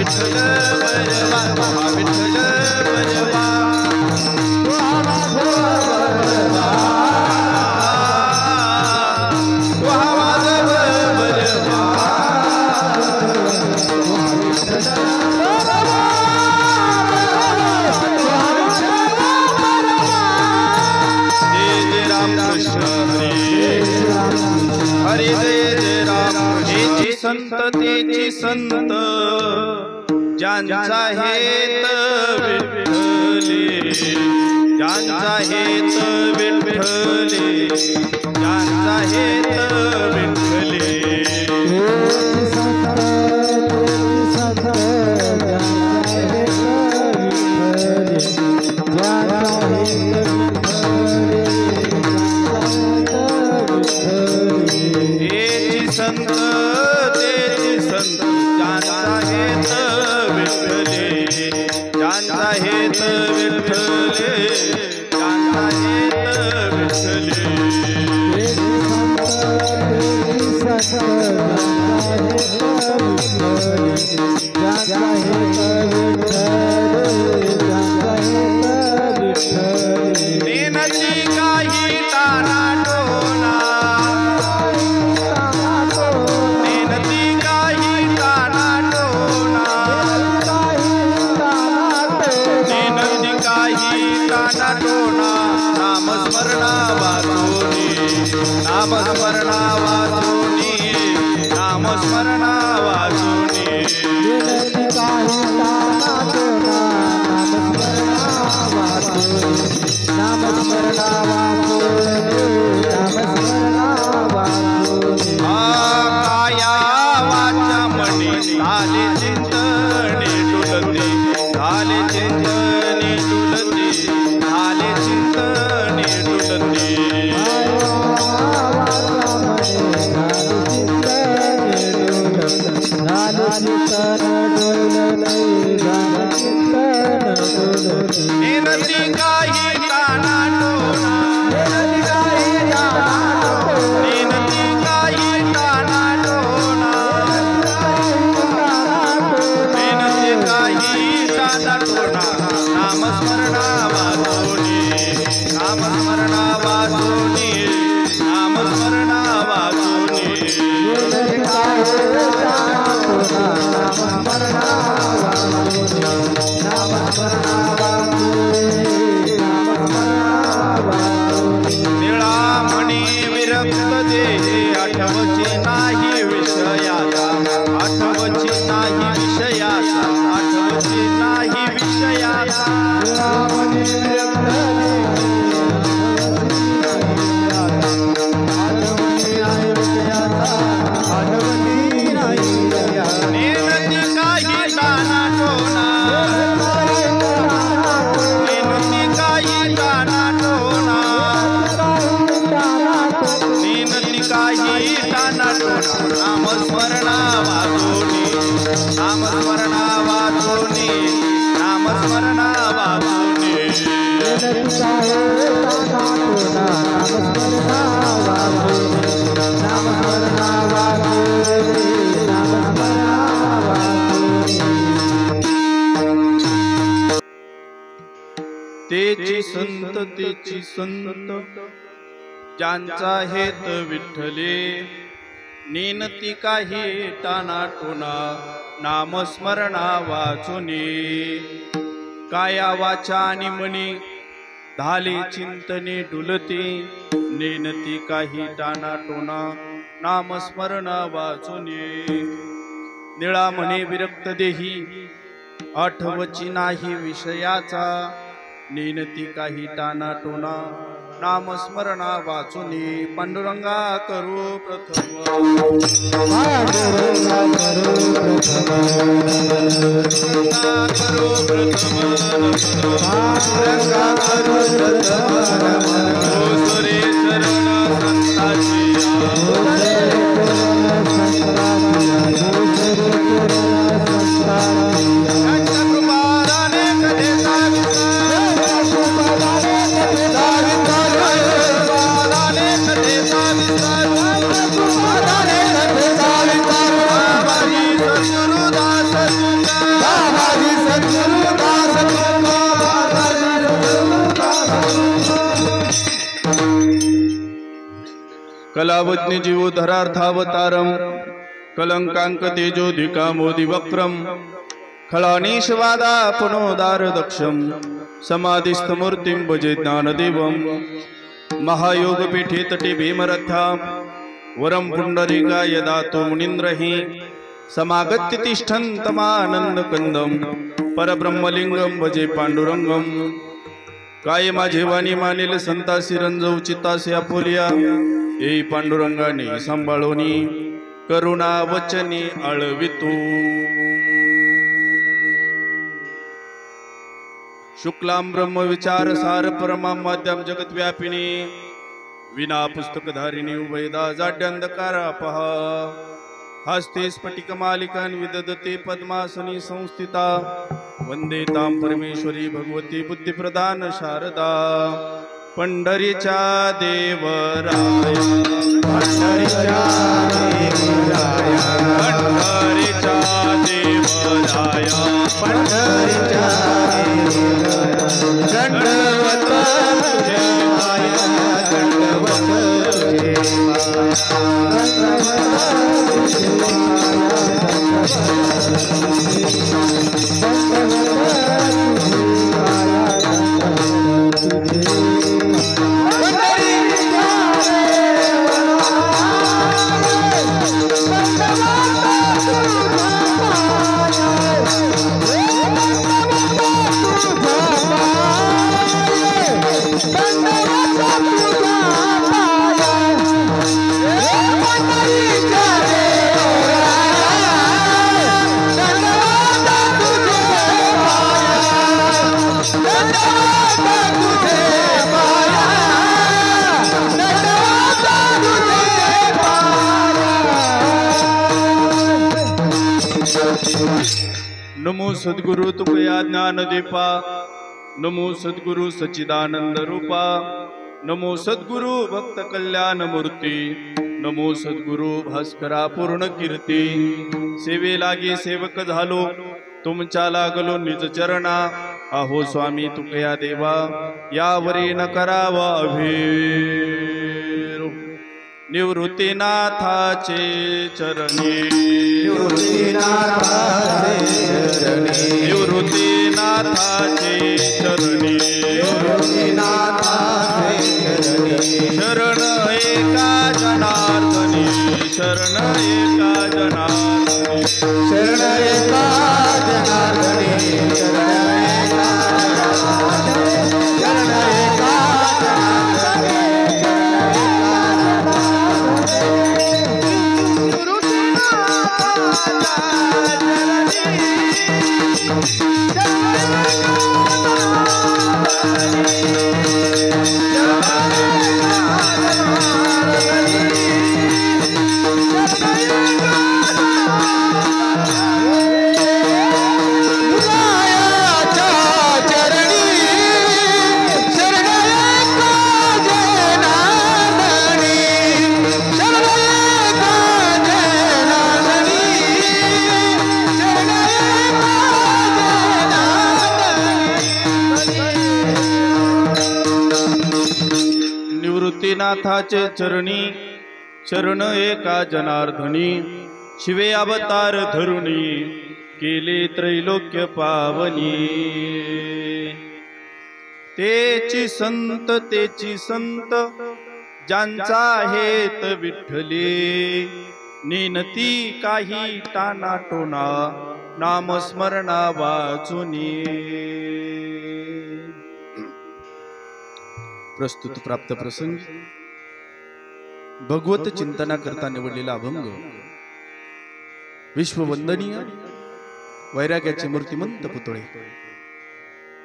विठ्ठल वरवा विठ्ठल वरवा हरे जय जय राम हेची संत तेची संत ज्यांचा हेत विठ्ठले ज्यांचा हेत विठ्ठले ज्यांचा हेत विठ्ठले संत तेची संत ज्यांचा हेत विठ्ठले ज्यांचा हेत विठ्ठले ज्यांचा हेत विठ्ठले नेनची काही ताना टोना नामस्मरणा वाचोनी नामस्मरणा वाचोनी नामस्मरणा वाचोनी नामस्मरणा वाचोनी काया वाचा मणी झाले चिंतने डुलते झाले चिंतने डुलते झाले चिंतने डुलते नेनती काही ताना टोना नेनती काही ताना टोना नेनती काही ताना टोना नामस्मरणा वाचोनी नामस्मरणा वाचोनी नामस्मरणा वाचोनी निळामणी विरक्त देहे आठवची नाही विषयाचा आठवची नाही विषयाचा आठवची नाही विषयाचा नेनती काही ताना टोना नेनती काही ताना टोना नेनती काही ताना टोना नामस्मरणा वाचोनी नामस्मरणा वाचोनी नामस्मरणा वाचोनी तेची संत तेची संत ज्यांचा हेत विठ्ठले नेनती काही ताना टोना नामस्मरणा वाचोनी काया वाचा आणि मनी झाले चिंतने डुलते नेनती काही ताना टोना नामस्मरणा वाचोनी निळा म्हणे विरक्त देही आठवची नाही विषयाचा नेनती काही ताना टोना नामस्मरणा वाचुनी पांडुरंगा करू प्रथम सुरे शरण संताची कलावज्ञ जीवोधरार्थावतारम कलंकांक तेजोधिका मोदी वक्रम खळानीशवादा पुनोदार दक्षम समाधिस्थमूर्तिं भजे ज्ञानदेवम महायोग पीठे तटे भीमरथा वरम पुंडरीका यदा तो मुनींद्रहि समागत्य तिष्ठन्तमानंद कंदम परब्रह्मलिंगम भजे पांडुरंगम काय माझे वाणी मानिल संतासी रंजव चित्तासी आपोलिया येई पांडुरंगाने सांभाळोनी करुणा वचनी आळवितू शुक्लां ब्रह्म विचार सार परमा माध्यम जगत व्यापिनी विना पुस्तकधारिणी उभयदा जाड्यंधकारापह हस्ते स्फटिकमालिकान् विदधते पद्मासनी संस्थिता वंदे तां परमेश्वरी भगवती बुद्धिप्रदान शारदा पंढरीच्या देवराया पंढरीच्या देवराया पंढरीच्या देवराया पंढरीच्या दंडवत तुझे माया दंडवत तुझे नमो सद्गुरु तुकया ज्ञान दीपा नमो सद्गुरु सच्चिदानंद रूपा नमो सद्गुरु भक्त कल्याण मूर्ती नमो सद्गुरु भास्करा पूर्ण कीर्ती सेवे लागे सेवक झालो तुमच्या लागलो निज चरणा अहो स्वामी तुकया देवा यावरी न करावा अभेर निवृत्तीनाथाचे चरणी निवृत्तीनाथाचे चरणी शरण एका जनार्दनी शरण एका जनार्दनी शरण एका जनार्दनी शरण एका नाथाचे चरणी शरण एका जनार्दनी शिवे अवतार धरुणी केले त्रैलोक्य पावनी तेची संत ज्यांचा हेत विठ्ठले नेनती काही टाना टोना नामस्मरणा वाचुनी प्रस्तुत प्राप्त प्रसंगी भगवत चिंतना करता निवडलेला अभंग विश्ववंदनीय वैराग्याचे मूर्तिमंत पुतळे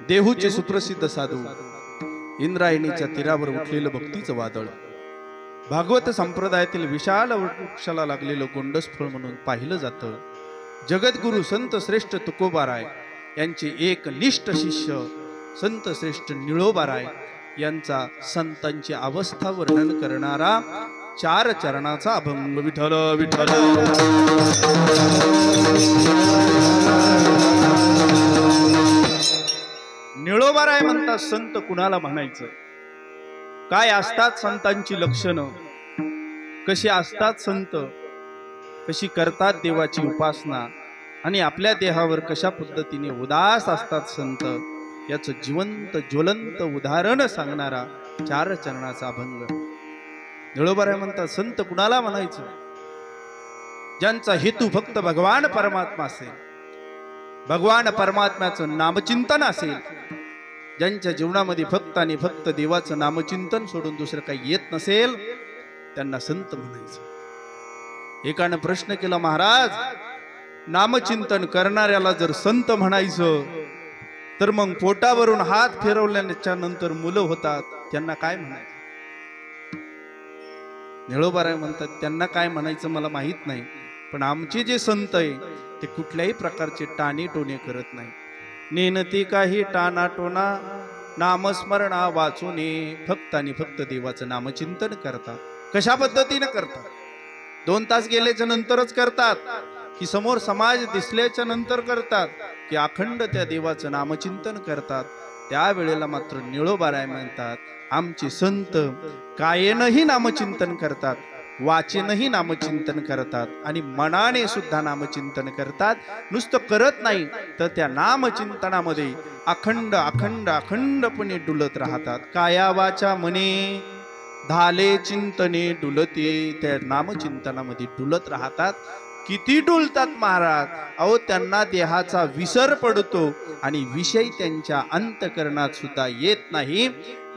देहूचे सुप्रसिद्ध साधू इंद्रायणीच्या तीरावर उठलेलं भक्तीचं वादळ भागवत संप्रदायातील विशाल वृक्षाला लागलेलं गोंडस फळ म्हणून पाहिलं जातं जगद्गुरु संत श्रेष्ठ तुकोबाराय यांचे एक निष्ठ शिष्य संत श्रेष्ठ निळोबाराय यांचा संतांची अवस्था वर्णन करणारा 4 चरणाचा अभंग विठ्ठल विठ्ठल निळोबाराय म्हणतात संत कुणाला म्हणायचं काय असतात संतांची लक्षणं कशी असतात संत, कशी करतात देवाची उपासना, आणि आपल्या देहावर कशा पद्धतीने उदास असतात संत, याचं जिवंत ज्वलंत उदाहरण सांगणारा चार चरणाचा अभंग. निळोबाराय म्हणतात, संत कुणाला म्हणायचं? ज्यांचा हेतू फक्त भगवान परमात्मा असेल, भगवान परमात्म्याचं नामचिंतन असेल, ज्यांच्या जीवनामध्ये फक्त आणि फक्त देवाचं नामचिंतन सोडून दुसरं काही येत नसेल, त्यांना संत म्हणायचं. एकानं प्रश्न केला, महाराज, नामचिंतन करणाऱ्याला जर संत म्हणायचं तर मग पोटावरून हात फिरवल्याच्या नंतर मुलं होतात, त्यांना काय म्हणायचं? निळोबाराय म्हणतात, त्यांना काय म्हणायचं मला माहित नाही, पण आमचे जे संत आहे ते कुठल्याही प्रकारचे टाणे टोणे करत नाही. नेनती काही टाना टोना, नामस्मरणा वाचूने, फक्त आणि फक्त देवाचं नामचिंतन करतात. कशा पद्धतीने करतात? 2 तास गेल्याच्या नंतरच करतात, की समोर समाज दिसल्याच्या नंतर करतात, की अखंड त्या देवाचं नामचिंतन करतात? त्यावेळेला मात्र निळोबाराय म्हणतात, आमचे संत कायेनही नामचिंतन करतात, वाचेनही नामचिंतन करतात, आणि मनाने सुद्धा नामचिंतन करतात. नुसतं करत नाही तर त्या नामचिंतनामध्ये अखंड अखंड अखंडपणे डुलत राहतात. काया वाचा मने धाले चिंतने डुलते, त्या नामचिंतनामध्ये डुलत राहतात. किती डुलतात महाराज? अहो, त्यांना देहाचा विसर पडतो आणि विषय त्यांच्या अंतकरणात सुद्धा येत नाही.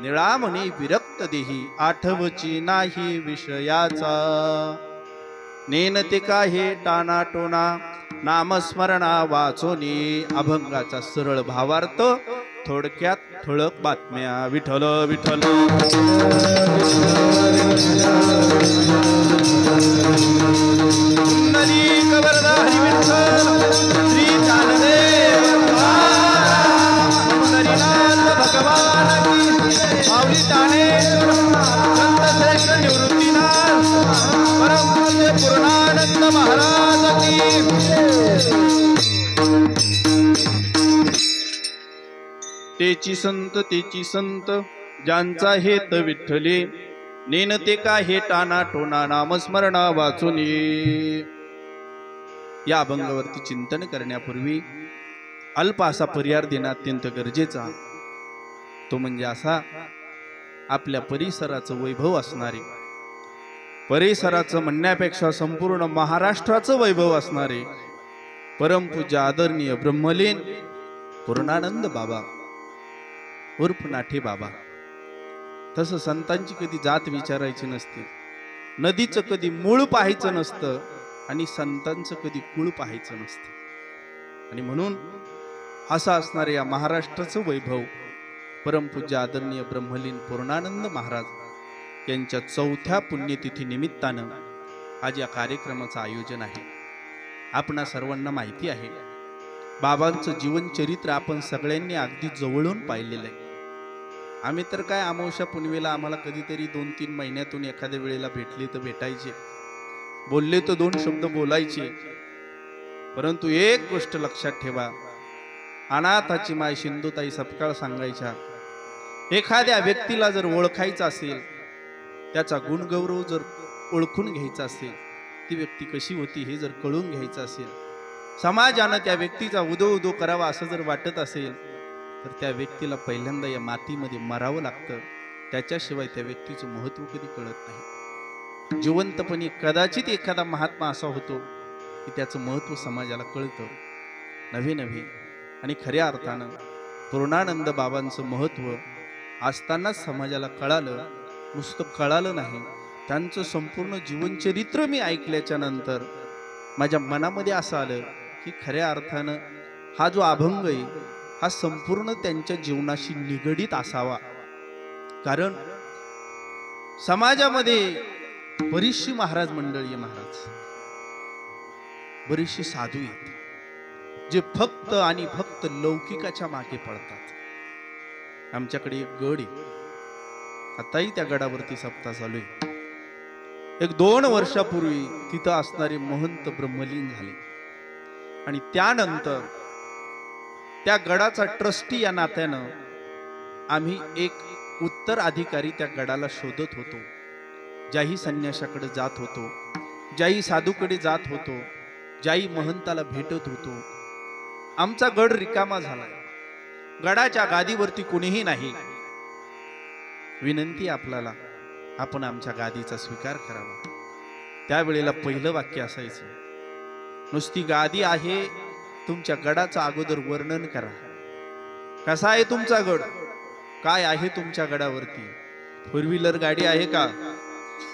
निळा म्हणे विरक्त देही, आठवची नाही विषयाचा, नेनते काहे टाना टोना, नामस्मरणा वाचोनी. अभंगाचा सरळ भावार्थ, थोडक्यात ठळक बातम्या. विठ्ठल विठ्ठल श्री ज्ञानदेव भगवान की माऊली ज्ञानेश्वर संत श्रेष्ठ निवृत्तीनाथ परमपूज्य पूर्णानंद महाराज की. तेची संत ज्यांचा हेत विठ्ठले, नेनते का हे टाना टोना, नामस्मरणा वाचून. या अभंगावरती चिंतन करण्यापूर्वी अल्प असा पर्याय देणं अत्यंत गरजेचा. तो म्हणजे असा, आपल्या परिसराचं वैभव असणारे, परिसराचं म्हणण्यापेक्षा संपूर्ण महाराष्ट्राचं वैभव असणारे परमपूज्य आदरणीय ब्रह्मलीन पूर्णानंद बाबा उर्फ नाठे बाबा. तसं संतांची कधी जात विचारायची नसते, नदीचं कधी मूळ पाहायचं नसतं, आणि संतांचं कधी कुळ पाहायचं नसतं. आणि म्हणून असं असणारे या महाराष्ट्राचं वैभव परमपूज्य आदरणीय ब्रह्मलीन पूर्णानंद महाराज यांच्या 4थ्या पुण्यतिथी निमित्तानं आज या कार्यक्रमाचं आयोजन आहे. आपणा सर्वांना माहिती आहे, बाबांचं जीवनचरित्र आपण सगळ्यांनी अगदी जवळून पाहिलेलं आहे. आम्ही तर काय, अमावस्या पुनवेला आम्हाला कधीतरी 2-3 महिन्यातून एखाद्या वेळेला भेटले तर भेटायचे, बोलले तर 2 शब्द बोलायचे. परंतु एक गोष्ट लक्षात ठेवा, अनाथाची माय सिंधुताई सपकाळ सांगायच्या, एखाद्या व्यक्तीला जर ओळखायचं असेल, त्याचा गुणगौरव जर ओळखून घ्यायचा असेल, ती व्यक्ती कशी होती हे जर कळून घ्यायचं असेल, समाजानं त्या व्यक्तीचा उदो उदो करावा असं जर वाटत असेल, तर त्या व्यक्तीला पहिल्यांदा या मातीमध्ये मरावं लागतं. त्याच्याशिवाय त्या व्यक्तीचं महत्त्व कधी कळत नाही. जिवंतपणी कदाचित एखादा महात्मा असा होतो की त्याचं महत्त्व समाजाला कळतं नव्हे नव्हे. आणि खऱ्या अर्थानं पूर्णानंद बाबांचं महत्त्व असतानाच समाजाला कळालं. नुसतं कळालं नाही, त्यांचं संपूर्ण जीवनचरित्र मी ऐकल्याच्या नंतर माझ्या मनामध्ये असं आलं की खऱ्या अर्थानं हा जो अभंग आहे हा संपूर्ण त्यांच्या जीवनाशी निगडीत असावा. कारण समाजामध्ये बरीचशी महाराज मंडळी, महाराज बरीचशी साधू आहेत जे फक्त आणि फक्त लौकिकाच्या मागे पळतात. आमच्याकडे एक गड आहे, आताही त्या गडावरती सप्ताह चालू आहे. 1-2 वर्षापूर्वी तिथं असणारे महंत ब्रह्मलीन झाले, आणि त्यानंतर त्या गडाचा ट्रस्टी या नात्यानं आम्ही एक उत्तराधिकारी त्या गडाला शोधत होतो, ज्याही संन्याशाकडे जात होतो, ज्याही साधूकडे जात होतो, ज्याही महंताला भेटत होतो, आमचा गड रिकामा झाला. गडाच्या गादीवरती कोणीही नाही. विनंती आपल्याला, आपण आमच्या गादीचा स्वीकार करावा. त्यावेळेला पहिलं वाक्य असायचं, नुसती गादी आहे, तुमच्या गडाचं अगोदर वर्णन करा. कसा आहे तुमचा गड? काय आहे तुमच्या गडावरती? फोर व्हीलर गाडी आहे का?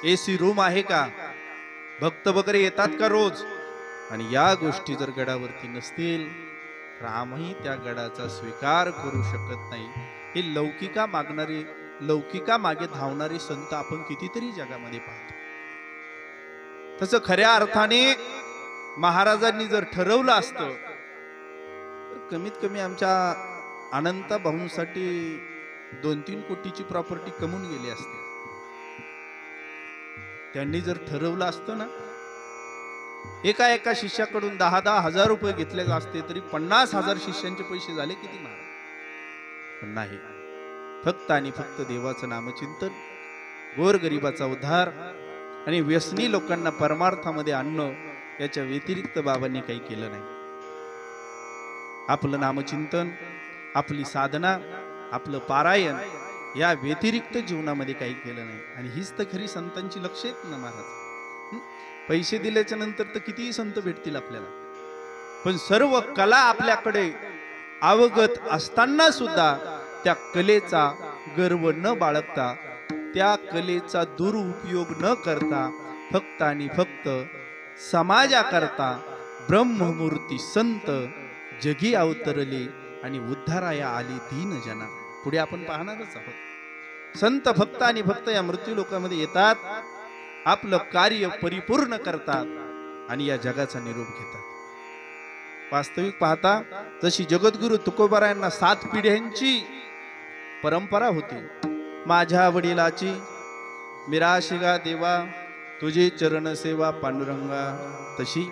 एसी रूम आहे का? भक्त वगैरे येतात का रोज? आणि या गोष्टी जर गडावरती नसतील तर आम्ही त्या गडाचा स्वीकार करू शकत नाही. हे लौकिका मागे धावणारे संत आपण कितीतरी जगामध्ये पाहतो. तसं खऱ्या अर्थाने महाराजांनी जर ठरवलं असतं तर कमीत कमी आमच्या अनंता भाऊंसाठी 2-3 कोटीची प्रॉपर्टी कमवून गेली असते. त्यांनी जर ठरवलं असतं ना, एका शिष्याकडून 10-10 हजार रुपये घेतले असते तरी 50,000 शिष्यांचे पैसे झाले किती महाराज. पण नाही, फक्त आणि फक्त देवाचं नामचिंतन, गोरगरिबाचा उद्धार आणि व्यसनी लोकांना परमार्थामध्ये आणणं, याच्या व्यतिरिक्त बाबांनी काही केलं नाही. आपलं नामचिंतन, आपली साधना, आपलं पारायण या व्यतिरिक्त जीवनामध्ये काही केलं नाही. आणि हीच तर खरी संतांची लक्ष आहेत ना महाराज. पैसे दिल्याच्या नंतर तर कितीही संत भेटतील आपल्याला, पण सर्व कला आपल्याकडे अवगत असताना सुद्धा त्या कलेचा गर्व न बाळगता, त्या कलेचा दुरुपयोग न करता, फक्त आणि फक्त समाजाकरता ब्रह्ममूर्ती संत जगी अवतरले आणि उद्धाराया आली दीन जना. पुढे आपण पाहणारच आहोत. संत फक्त आणि फक्त या मृत्यू लोकांमध्ये येतात, आपलं कार्य परिपूर्ण करतात आणि या जगाचा निरोप घेतात. वास्तविक पाहता जशी जगद्गुरु तुकोबारायांना 7 पिढ्यांची परंपरा होती. माझ्या वडिलाची मिराशिगा देवा, तुझे चरण सेवा पांडुरंगा, तशी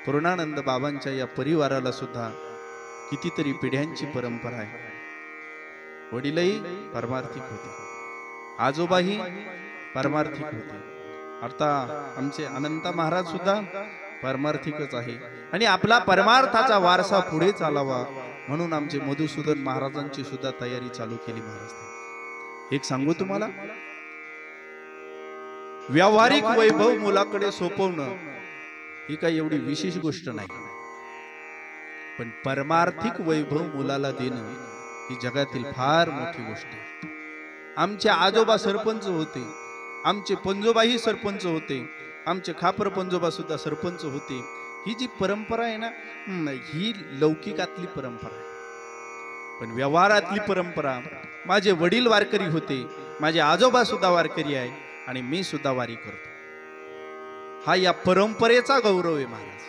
पूर्णानंद बाबांच्या या परिवाराला सुद्धा कितीतरी पिढ्यांची परंपरा आहे. वडीलही परमार्थिक होते, आजोबाही परमार्थिक होते. आता आमचे अनंता महाराज सुद्धा परमार्थिकच आहे. आणि आपला परमार्थाचा वारसा पुढे चालावा म्हणून आमचे मधुसूदन महाराजांची सुद्धा तयारी चालू केली महाराज. एक सांगू तुम्हाला, व्यावहारिक वैभव मुलाकडे सोपवणं ही काही एवढी विशेष गोष्ट नाही, पण परमार्थिक वैभव मुलाला देणं ही जगातील फार मोठी गोष्ट आहे. आमचे आजोबा सरपंच होते, आमचे पंजोबाही सरपंच होते, आमचे खापर पंजोबा सुद्धा सरपंच होते. ही जी परंपरा आहे ना, ही लौकिकातली परंपरा आहे. पण व्यवहारातली परंपरा, माझे वडील वारकरी होते, माझे आजोबा सुद्धा वारकरी आहे आणि मी सुद्धा वारी करतो, हा या परंपरेचा गौरव आहे महाराज.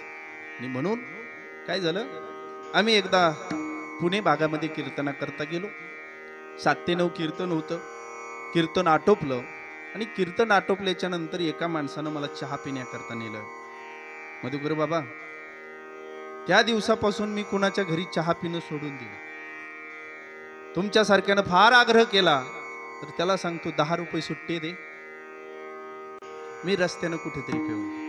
आणि म्हणून काय झालं, आम्ही एकदा पुणे भागामध्ये कीर्तना करता गेलो. 7 ते 9 कीर्तन होतं. कीर्तन आटोपलं आणि कीर्तन आटोपल्याच्या नंतर एका माणसानं मला चहा पिण्याकरता नेलं. मधुकर बाबा, त्या दिवसापासून मी कुणाच्या घरी चहा पिणं सोडून दिलं. तुमच्यासारख्यानं फार आग्रह केला तर त्याला सांगतो 10 रुपये सुट्टे दे, मी रस्त्यानं कुठेतरी पिऊन.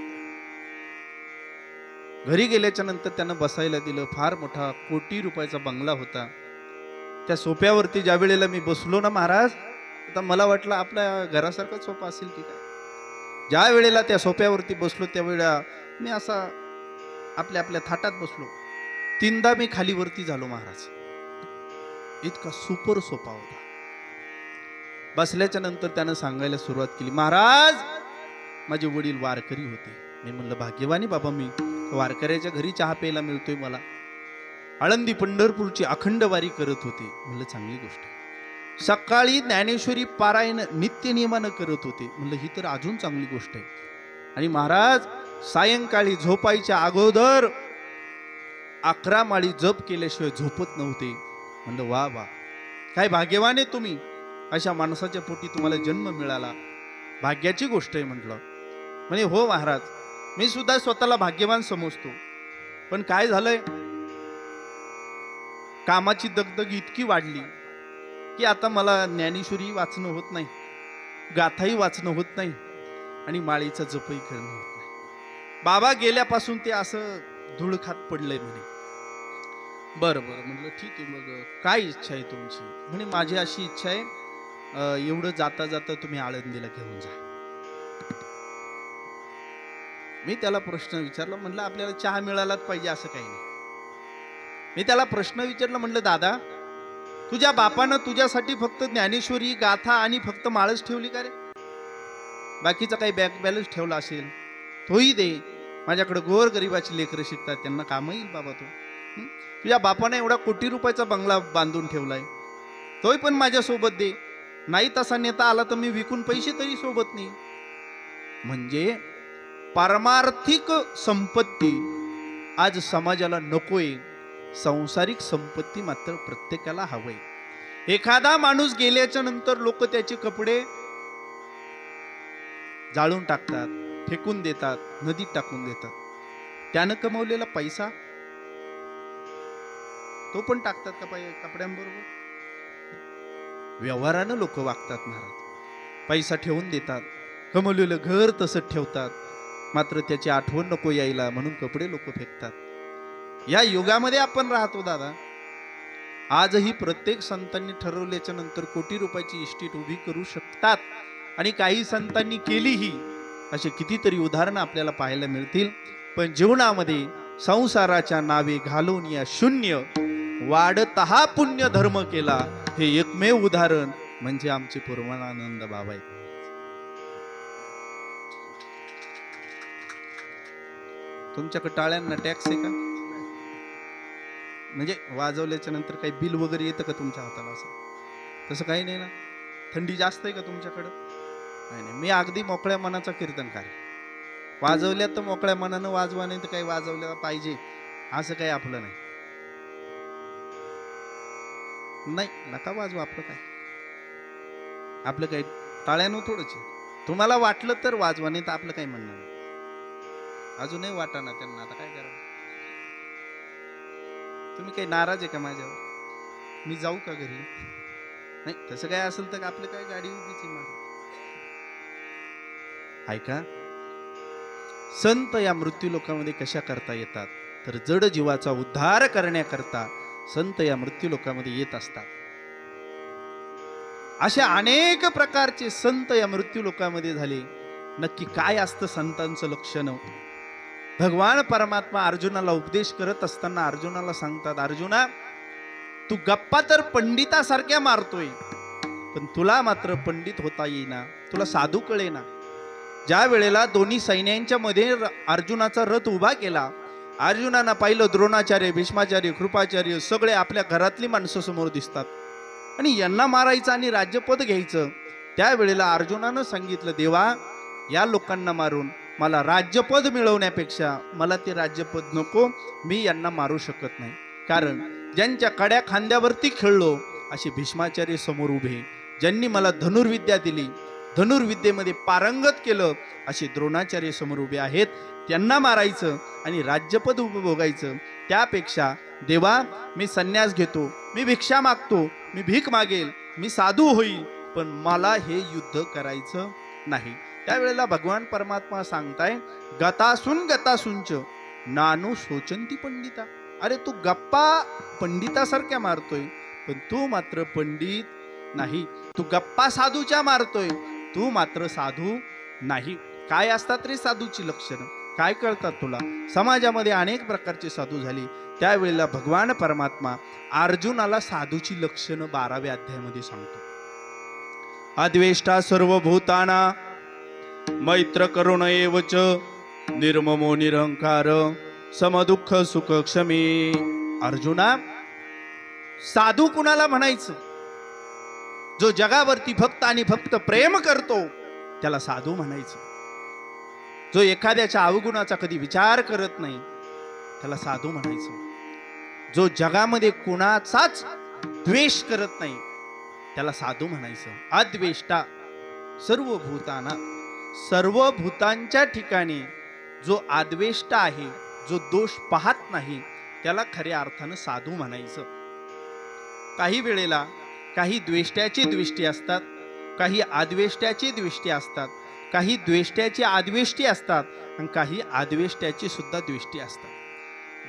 घरी गेल्याच्या नंतर त्यानं बसायला दिलं. फार मोठा कोटी रुपयाचा बंगला होता. त्या सोप्यावरती ज्या वेळेला मी बसलो ना महाराज, आता मला वाटलं आपल्या घरासारखा सोपा असेल की काय. ज्या वेळेला त्या सोप्यावरती बसलो त्यावेळेला मी असा आपल्या थाटात बसलो. 3दा मी खाली वरती झालो महाराज. इतका सुपर सोपा होता. बसल्याच्या नंतर त्यानं सांगायला सुरुवात केली, महाराज माझे वडील वारकरी होते. मी म्हणलं भाग्यवानी बाबा, मी वारकऱ्याच्या घरी चहा प्यायला मिळतोय मला. आळंदी पंढरपूरची अखंड वारी करत होते. म्हणलं चांगली गोष्ट आहे. सकाळी ज्ञानेश्वरी पारायण नित्य नियमानं करत होते. म्हणलं ही तर अजून चांगली गोष्ट आहे. आणि महाराज सायंकाळी झोपायच्या अगोदर 11 माळी जप केल्याशिवाय झोपत नव्हते. म्हणलं वा वा, काय भाग्यवान आहे तुम्ही, अशा माणसाच्या पोटी तुम्हाला जन्म मिळाला, भाग्याची गोष्ट आहे म्हटलं. म्हणे हो महाराज, मी सुद्धा स्वतःला भाग्यवान समजतो. पण काय झालंय, कामाची दगदग इतकी वाढली की आता मला ज्ञानेश्वरी वाचणं होत नाही. गाथाही वाचणं होत नाही आणि माळीचा जपही करणं होत नाही. बाबा गेल्यापासून ते असं धूळ खात पडलंय म्हणे. बरं बरं म्हटलं ठीक आहे, मग काय इच्छा आहे तुमची? म्हणे माझी अशी इच्छा आहे, एवढं जाता जाता तुम्ही आळंदीला घेऊन जा. मी त्याला प्रश्न विचारला, म्हटलं आपल्याला चहा मिळालाच पाहिजे असं काही नाही. मी त्याला प्रश्न विचारला, म्हटलं दादा, तुझ्या बापानं तुझ्यासाठी फक्त ज्ञानेश्वरी गाथा आणि फक्त माळच ठेवली का रे? बाकीचा काही बँक बॅलन्स ठेवला असेल तोही दे. माझ्याकडे गोर गरीबाची लेकरं शिकतात, त्यांना काम येईल बाबा तो. हं? तुझ्या बापाने एवढा कोटी रुपयाचा बंगला बांधून ठेवलाय, तोही पण माझ्या सोबत दे. नाही तसा नेता आला तर मी विकून पैसे तरी सोबत नाही. म्हणजे पारमार्थिक संपत्ती आज समाजाला नकोय, सांसारिक संपत्ती मात्र प्रत्येकाला हवंय. एखादा माणूस गेल्याच्या नंतर लोक त्याचे कपडे जाळून टाकतात, फेकून देतात, नदीत टाकून देतात. त्यानं कमवलेला पैसा तो पण टाकतात का कपड्यांबरोबर? व्यवहारानं लोक वागतात महाराज. पैसा ठेवून देतात, कमवलेलं घर तसंच ठेवतात, मात्र त्याची आठवण नको यायला म्हणून कपडे लोक फेकतात. या युगामध्ये आपण राहतो दादा. आजही प्रत्येक संतांनी ठरवल्याच्या नंतर कोटी रुपयाची इस्टेट उभी करू शकतात आणि काही संतांनी केलीही. असे कितीतरी उदाहरणं आपल्याला पाहायला मिळतील. पण जीवनामध्ये संसाराच्या नावे घालून या शून्य वाढता पुण्य धर्म केला, हे एकमेव उदाहरण म्हणजे आमचे पूर्वानंद बाबा आहेत. तुमच्याकडे टाळ्यांना टॅक्स आहे का? म्हणजे वाजवल्याच्या नंतर काही बिल वगैरे येतं का तुमच्या हाताला? असं तसं काही नाही ना? थंडी जास्त आहे का तुमच्याकडं? नाही नाही, मी अगदी मोकळ्या मनाचा कीर्तनकार. वाजवल्यात तर मोकळ्या मनानं वाजवा, नाही तर काही वाजवल्या पाहिजे असं काही आपलं नाही. नाही नका वाजवा, आपलं काय, आपलं काही टाळ्यानं थोडंच. तुम्हाला वाटलं तर वाजवा, नाही तर आपलं काही म्हणणं नाही. अजूनही वाटा ना त्यांना, आता काय करावं? तुम्ही काही नाराज आहे का माझ्यावर? मी जाऊ का घरी? नाही तसं काय असेल तर आपलं काय गाडी उभीच आहे मागे. ऐका, संत या मृत्यू लोकांमध्ये कशा करता येतात? तर जड जीवाचा उद्धार करण्याकरता संत या मृत्यू लोकांमध्ये येत असतात. अशा अनेक प्रकारचे संत या मृत्यू लोकांमध्ये झाले. नक्की काय असतं संतांचं लक्षण? भगवान परमात्मा अर्जुनाला उपदेश करत असताना अर्जुनाला सांगतात, अर्जुना, तू गप्पा तर पंडितासारख्या मारतोय, पण तुला मात्र पंडित होता येईना, तुला साधू कळेना. ज्या वेळेला दोन्ही सैन्यांच्या मध्ये अर्जुनाचा रथ उभा केला, अर्जुनानं पाहिलं द्रोणाचार्य, भीष्माचार्य, कृपाचार्य सगळे आपल्या घरातली माणसं समोर दिसतात आणि यांना मारायचं आणि राज्यपद घ्यायचं. त्यावेळेला अर्जुनानं सांगितलं, देवा, या लोकांना मारून मला राज्यपद मिळवण्यापेक्षा मला ते राज्यपद नको, मी यांना मारू शकत नाही. कारण ज्यांच्या कड्या खांद्यावरती खेळलो असे भीष्माचार्य समोर उभे, ज्यांनी मला धनुर्विद्या दिली, धनुर्विद्येमध्ये पारंगत केलं असे द्रोणाचार्य समोर उभे आहेत. त्यांना मारायचं आणि राज्यपद उपभोगायचं, त्यापेक्षा देवा मी संन्यास घेतो, मी भिक्षा मागतो, मी भीक मागेल, मी साधू होईल, पण मला हे युद्ध करायचं नाही. त्यावेळेला भगवान परमात्मा सांगताय, गतासून गतासूंच नानू शोचंती पंडिता. अरे तू गप्पा पंडितासारख्या मारतोय, पण तू मात्र पंडित नाही. तू गप्पा साधूच्या मारतोय, तू मात्र साधू नाही. काय असतात रे साधूची लक्षणं? काय कळतात तुला? समाजामध्ये अनेक प्रकारचे साधू झाले. त्यावेळेला भगवान परमात्मा अर्जुनाला साधूची लक्षणं 12व्या अध्यायामध्ये सांगतो. अद्वेष्टा सर्वभूताना, मैत्र करुण एवच, निर्ममो निरहंकार, समदुःख सुख क्षमी. अर्जुना, साधू कुणाला म्हणायचं? जो जगावरती फक्त आणि फक्त प्रेम करतो त्याला साधू म्हणायचं. जो एखाद्याच्या अवगुणाचा कधी विचार करत नाही त्याला साधू म्हणायचं. जो जगामध्ये कुणाचाच द्वेष करत नाही त्याला साधू म्हणायचं. अद्वेष्टा सर्व भूताना, सर्व भूतांच्या ठिकाणी जो अद्वेष्टा आहे, जो दोष पाहत नाही, त्याला खऱ्या अर्थानं साधू म्हणायचं. काही वेळेला काही द्वेष्ट्याचे द्वेष्टी असतात, काही आद्वेष्ट्याचे द्वेष्टी असतात, काही द्वेष्ट्याचे आद्वेष्टी असतात आणि काही आद्वेष्ट्याची सुद्धा द्वेष्टी असतात.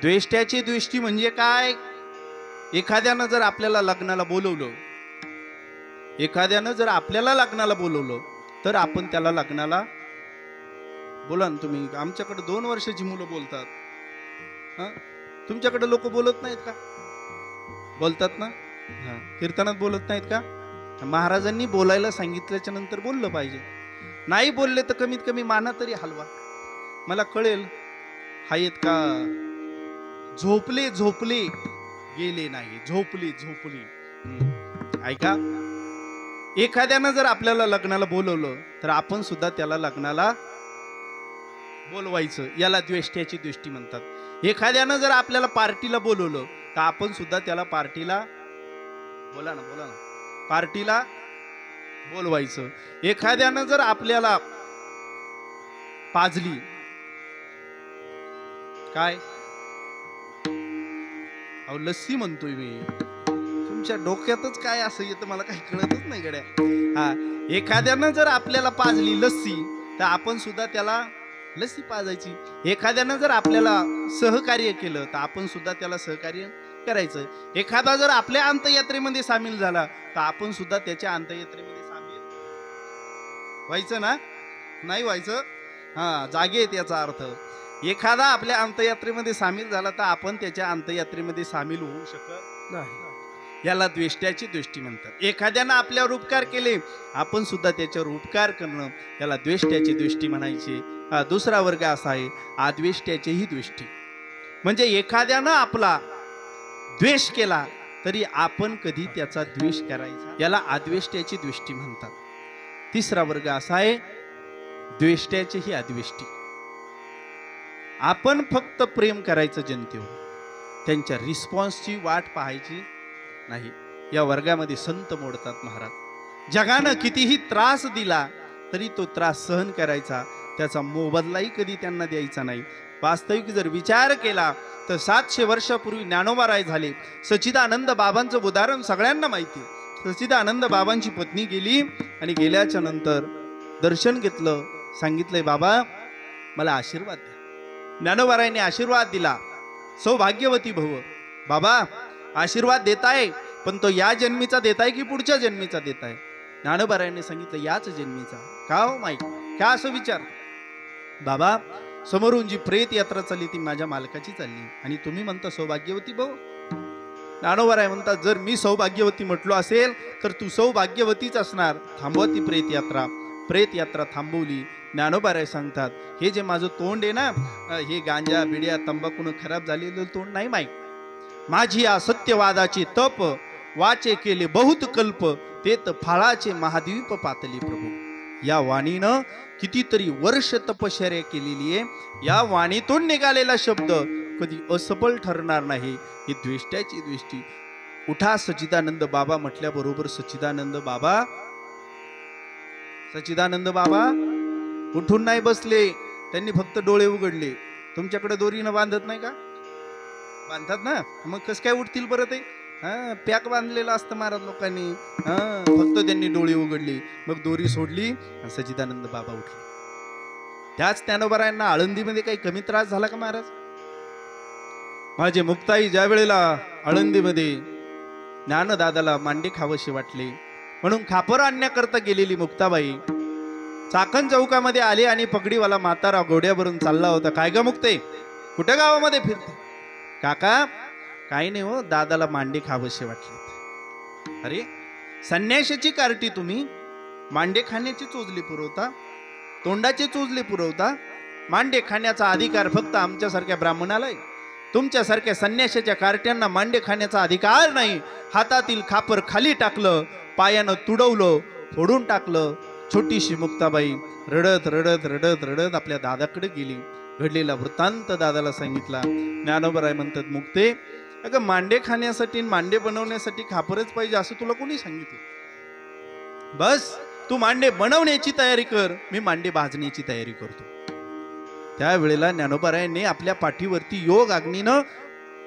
द्वेष्ट्याची द्वेष्टी म्हणजे काय? एखाद्यानं जर आपल्याला लग्नाला बोलवलं, तर आपण त्याला लग्नाला, बोला ना तुम्ही, आमच्याकडे 2 वर्षाची मुलं बोलतात. हा, तुमच्याकडे लोक बोलत नाहीत का? बोलतात ना. हा, कीर्तनात बोलत नाहीत का? महाराजांनी बोलायला सांगितल्याच्या नंतर बोललं पाहिजे. नाही बोलले तर कमीत कमी माना तरी हलवा, मला कळेल आहेत का. झोपले झोपले गेले नाही, झोपले झोपले. ऐका, एखाद्यानं जर आपल्याला लग्नाला बोलवलं तर आपण सुद्धा त्याला लग्नाला बोलवायचं, याला द्वेष्ट्याची दृष्टी म्हणतात. एखाद्यानं जर आपल्याला पार्टीला बोलवलं तर आपण सुद्धा त्याला पार्टीला, बोला ना, पार्टीला बोलवायचं. एखाद्यानं जर आपल्याला पाजली, काय अहो लस्सी म्हणतोय मी, तुमच्या डोक्यातच काय असं येतं मला काही कळतच नाही गड्या. हा, एखाद्यानं जर आपल्याला पाजली लस्सी तर आपण सुद्धा त्याला लस्सी पाजायची. एखाद्यानं जर आपल्याला सहकार्य केलं तर आपण सुद्धा त्याला सहकार्य करायचं. एखादा जर आपल्या अंत्ययात्रेमध्ये सामील झाला तर आपण सुद्धा त्याच्या अंत्ययात्रेमध्ये सामील व्हायचं ना, नाही व्हायचं? हा, जागे त्याचा अर्थ. एखादा आपल्या अंत्ययात्रेमध्ये सामील झाला तर आपण त्याच्या अंत्ययात्रेमध्ये सामील होऊ शकत नाही, याला द्वेष्ट्याची दृष्टी म्हणतात. एखाद्यानं आपल्यावर उपकार केले, आपण सुद्धा त्याच्यावर उपकार करणं, याला द्वेष्ट्याची दृष्टी म्हणायची. दुसरा वर्ग असा आहे आद्वेष्ट्याचीही दृष्टी, म्हणजे एखाद्यानं आपला द्वेष केला तरी आपण कधी त्याचा द्वेष करायचा, याला आद्वेष्ट्याची दृष्टी म्हणतात. तिसरा वर्ग असा आहे द्वेष्ट्याचीही आद्वेष्टी. आपण फक्त प्रेम करायचं जनतेवर, त्यांच्या रिस्पॉन्सची वाट पाहायची नाही. या वर्गामध्ये संत मोडतात महाराज. जगानं कितीही त्रास दिला तरी तो त्रास सहन करायचा, त्याचा मोबदलाही कधी त्यांना द्यायचा नाही. वास्तविक जर विचार केला तर 700 वर्षापूर्वी ज्ञानोबा झाले. सच्चिदानंद बाबांचं उदाहरण सगळ्यांना माहिती. सच्चिदानंद बाबांची पत्नी गेली आणि गेल्याच्या नंतर दर्शन घेतलं, सांगितलंय बाबा मला आशीर्वाद द्या. ज्ञानोबारायांनी आशीर्वाद दिला, सौभाग्यवती भव. बाबा आशीर्वाद देताय, पण तो या जन्मीचा देताय की पुढच्या जन्मीचा देताय? ज्ञानोबारायांनी सांगितलं याच जन्मीचा. का हो माई, का असं विचार? बाबा समोरून जी प्रेत यात्रा चालली ती माझ्या मालकाची चालली आणि तुम्ही म्हणता सौभाग्यवती भाऊ. ज्ञानोबाराय म्हणतात जर मी सौभाग्यवती म्हटलो असेल तर तू सौभाग्यवतीच असणार. थांबवा ती प्रेत यात्रा. प्रेत यात्रा थांबवली. ज्ञानोबाराय सांगतात हे जे माझं तोंड आहे ना, हे गांजा बिड्या तंबाखून खराब झालेलं तोंड नाही माई. माझी या सत्यवादाची तप वाचे केले बहुत कल्प, तेत फाळाचे महाद्वीप पातली प्रभू. या वाणीनं कितीतरी वर्ष तपश्चर्या केलेली आहे. या वाणीतून निघालेला शब्द कधी असफल ठरणार नाही. ही द्वेष्ट्याची दृष्टी. उठा सच्चिदानंद बाबा म्हटल्याबरोबर सच्चिदानंद बाबा उठून नाही बसले, त्यांनी फक्त डोळे उघडले. तुमच्याकडे दोरीनं बांधत नाही का? बांधतात ना, मग कसं काय उठतील बरं ते? पॅक बांधलेलं असतं महाराज लोकांनी. फक्त त्यांनी डोळे उघडले, मग दोरी सोडली आणि सच्चिदानंद बाबा उठले. त्याच ज्ञानोबारायांना आळंदीमध्ये काही कमी त्रास झाला का महाराज? माझे मुक्ताई ज्या वेळेला आळंदीमध्ये ज्ञानदादाला मांडे खावशी वाटले म्हणून खापर आणण्याकरता गेलेली मुक्ताबाई चाकण चौकामध्ये आले आणि पगडीवाला म्हातारा घोड्यावरून चालला होता. काय ग मुक्ते, कुठे गावामध्ये फिरते? काका काही नाही हो, दादाला मांडे खावशे वाटले. अरे संन्याशाची कार्टी तुम्ही, मांडे खाण्याची चोजली पुरवता, तोंडाचे चोजले पुरवता. मांडे खाण्याचा अधिकार फक्त आमच्यासारख्या ब्राह्मणाला आहे. तुमच्यासारख्या संन्याशाच्या कार्ट्यांना मांडे खाण्याचा अधिकार नाही. हातातील खापर खाली टाकलं, पायानं तुडवलं, फोडून टाकलं. छोटीशी मुक्ताबाई रडत रडत रडत रडत आपल्या दादाकडे गेली. घडलेला वृत्तांत दादाला सांगितला. ज्ञानोबराय म्हणतात मुक्ते, अगं मांडे खाण्यासाठी मांडे बनवण्यासाठी खापरच पाहिजे असं तुला कोणी सांगितलं? बस तू मांडे बनवण्याची तयारी कर, मी मांडे भाजण्याची तयारी करतो. त्यावेळेला ज्ञानोबारायांनी आपल्या पाठीवरती योग अग्नीनं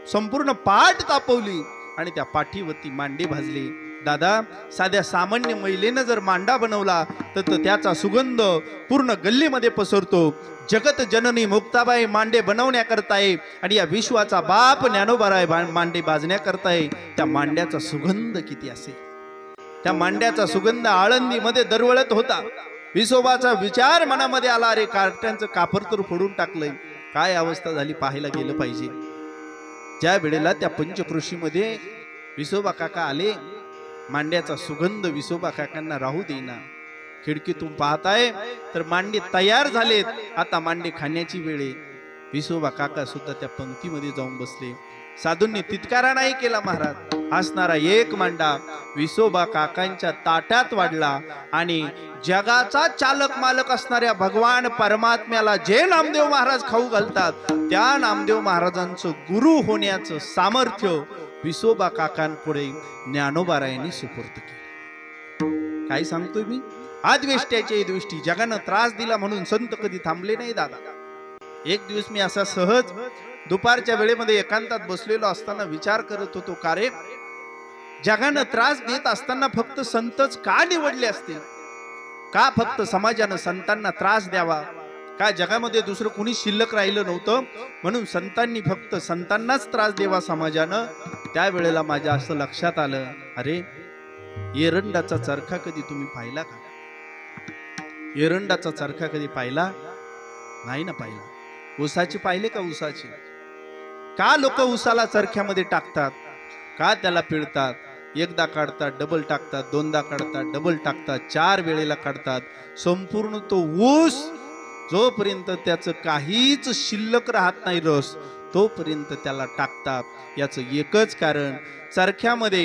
संपूर्ण पाठ तापवली आणि त्या पाठीवरती मांडे भाजले. दादा, साध्या सामान्य महिलेनं जर मांडा बनवला तर त्याचा सुगंध पूर्ण गल्लीमध्ये पसरतो. जगत जननी मुक्ताबाई मांडे बनवण्याकरताय आणि या विश्वाचा बाप ज्ञानोबाराय मांडे बाजण्याकरताय. त्या मांड्याचा सुगंध किती असेल. त्या मांड्याचा सुगंध आळंदीमध्ये दरवळत होता. विसोबाचा विचार मनामध्ये आला, अरे कार्ट्यांचं कापर तर फोडून टाकलंय, काय अवस्था झाली पाहायला गेलं पाहिजे. ज्या वेळेला त्या पंचकृषीमध्ये विसोबा काका आले, मांड्याचा सुगंध विसोबा काकांना राहू देईना. खिडकीतून पाहताय तर मांडे तयार झालेत, आता मांडे खाण्याची वेळ आहे. विसोबा काका सुद्धा त्या पंक्तीमध्ये जाऊन बसले. साधूंनी तितकारा नाही केला महाराज. हसणारा एक मांडा विसोबा काकांच्या ताटात वाढला आणि जगाचा चालक मालक असणाऱ्या भगवान परमात्म्याला जे नामदेव महाराज खाऊ घालतात, त्या नामदेव महाराजांचं गुरु होण्याचं सामर्थ्य विसोबा काकांपुढे ज्ञानोबारायांनी सुपूर्त केलं. काय सांगतोय मी, आद्वेष्ट्याचे दृष्टी जगानं त्रास दिला म्हणून संत कधी थांबले नाही दादा. एक दिवस मी असा सहज दुपारच्या वेळेमध्ये एकांतात बसलेलो असताना विचार करत होतो, का रे जगानं त्रास देत असताना फक्त संतच का निवडले असतील? का फक्त समाजानं संतांना त्रास द्यावा? का जगामध्ये दुसरं कुणी शिल्लक राहिलं नव्हतं म्हणून संतांनी फक्त संतांनाच त्रास द्यावा समाजानं? त्यावेळेला माझ्या असं लक्षात आलं, अरे एरंडाचा चरखा कधी तुम्ही पाहिला का? एरंडाचा चरखा कधी पाहिला नाही ना पाहिला. ऊसाचे पाहिले का? ऊसाचे का लोक ऊसाला चरख्यामध्ये टाकतात? का त्याला पिळतात? एकदा काढतात, डबल टाकतात, दोनदा काढतात, डबल टाकतात, 4 वेळेला काढतात. संपूर्ण तो ऊस जोपर्यंत त्याचं काहीच शिल्लक राहत नाही रस, तोपर्यंत त्याला टाकतात. याचं एकच कारण, चरख्यामध्ये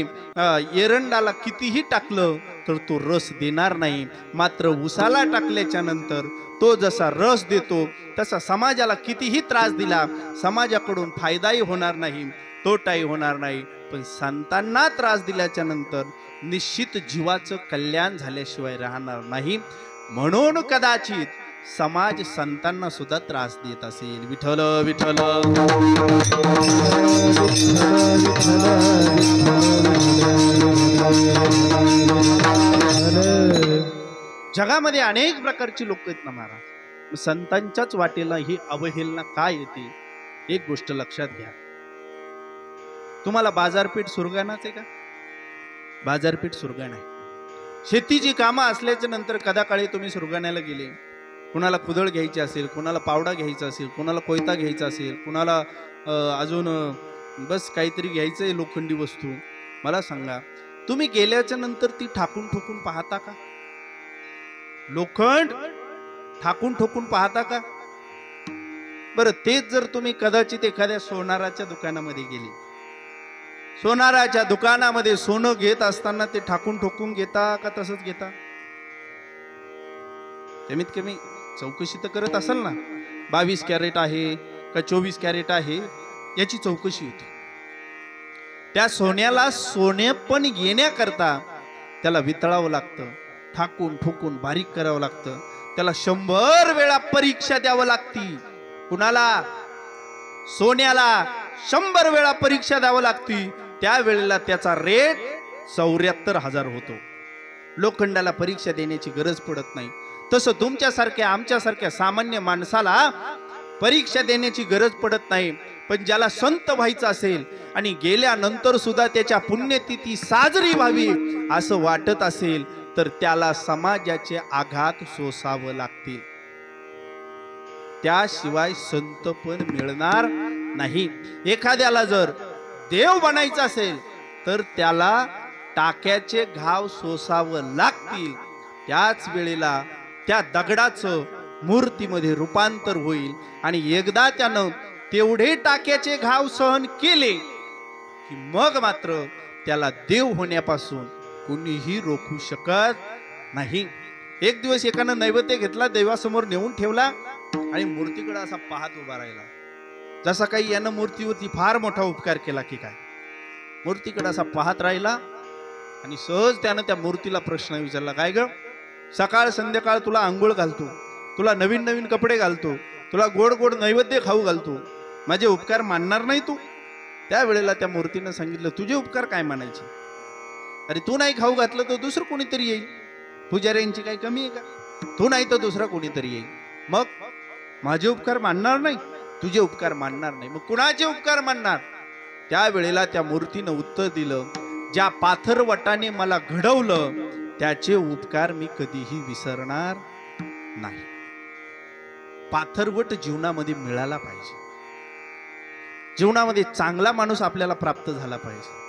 एरंडाला कितीही टाकलं तर तो रस देणार नाही. मात्र ऊसाला टाकल्याच्या नंतर तो जसा रस देतो तसा समाजाला कितीही त्रास दिला समाजाकडून फायदाही होणार नाही, तोटाही होणार नाही. पण संतांना त्रास दिल्याच्या नंतर निश्चित जीवाचं कल्याण झाल्याशिवाय राहणार नाही. म्हणून कदाचित समाज संतांना सुद्धा त्रास देत असेल. विठ्ठल विठ्ठल जगामध्ये अनेक प्रकारची लोक आहेत ना महाराज. संतांच्याच वाटेला ही अवहेलना काय येते? एक गोष्ट लक्षात घ्या. तुम्हाला बाजारपेठ सुरगाणाच आहे का? बाजारपेठ सुरगाणा आहे. शेतीची कामं असल्याच्या नंतर कदाकाळी तुम्ही सुरगाण्याला गेले, कुणाला कुदळ घ्यायची असेल, कुणाला पावडा घ्यायचा असेल, कुणाला कोयता घ्यायचा असेल, कुणाला अजून बस काहीतरी घ्यायचंय लोखंडी वस्तू, मला सांगा तुम्ही गेल्याच्या नंतर ती ठाकून ठोकून पाहता का? लोखंड ठाकून ठोकून पाहता का? बरं तेच जर तुम्ही कदाचित एखाद्या सोनाराच्या दुकानामध्ये गेले, सोनाराच्या दुकानामध्ये सोनं घेत असताना ते ठाकून ठोकून घेता का तसंच घेता? कमीत कमी चौकशी तर करत असाल ना. 22 कॅरेट आहे का 24 कॅरेट आहे याची चौकशी होती. त्या सोन्याला सोनेपण येण्याकरता त्याला वितळावं लागतं, ठाकून ठोकून बारीक करावं लागतं. त्याला 100 वेळा परीक्षा द्यावं लागती. कुणाला? सोन्याला 100 वेळा परीक्षा द्यावं लागती. त्यावेळेला त्याचा रेट 74,000 होतो. लोखंडाला परीक्षा देण्याची गरज पडत नाही. तसं तुमच्यासारख्या आमच्यासारख्या सामान्य माणसाला परीक्षा देण्याची गरज पडत नाही. पण ज्याला संत व्हायचं असेल आणि गेल्यानंतर सुद्धा त्याच्या पुण्यतिथी साजरी व्हावी असं वाटत असेल तर त्याला समाजाचे आघात सोसावं लागतील. त्याशिवाय संत पण मिळणार नाही. एखाद्याला जर देव बनायचं असेल तर त्याला टाक्याचे घाव सोसावं लागतील. त्याच वेळेला त्या दगडाचं मूर्तीमध्ये रूपांतर होईल आणि एकदा त्यानं तेवढे टाक्याचे घाव सहन केले की मग मात्र त्याला देव होण्यापासून कुणीही रोखू शकत नाही. एक दिवस एकानं नैवेद्य घेतला, देवासमोर नेऊन ठेवला आणि मूर्तीकडे असा पाहत उभा राहिला, जसा काही यानं मूर्तीवरती फार मोठा उपकार केला की काय. मूर्तीकडे असा पाहत राहिला आणि सहज त्यानं त्या मूर्तीला प्रश्न विचारला, काय ग, सकाळ संध्याकाळ तुला आंघोळ घालतो, तुला नवीन नवीन कपडे घालतो, तुला गोड गोड नैवेद्य खाऊ घालतो, माझे उपकार मानणार नाही तू? त्यावेळेला त्या मूर्तीनं सांगितलं, तुझे उपकार काय मानायचे? अरे तू नाही खाऊ घातलं तर दुसरं कोणीतरी येईल. पुजाऱ्यांची काही कमी आहे का? तू नाही तर दुसरा कोणीतरी येईल. मग माझे उपकार मानणार नाही, तुझे उपकार मानणार नाही, मग कुणाचे उपकार मानणार? त्यावेळेला त्या मूर्तीनं उत्तर दिलं, ज्या पाथरवटाने मला घडवलं त्याचे उपकार मी कधीही विसरणार नाही. पाथरवट जीवनामध्ये मिळाला पाहिजे. जीवनामध्ये चांगला माणूस आपल्याला प्राप्त झाला पाहिजे.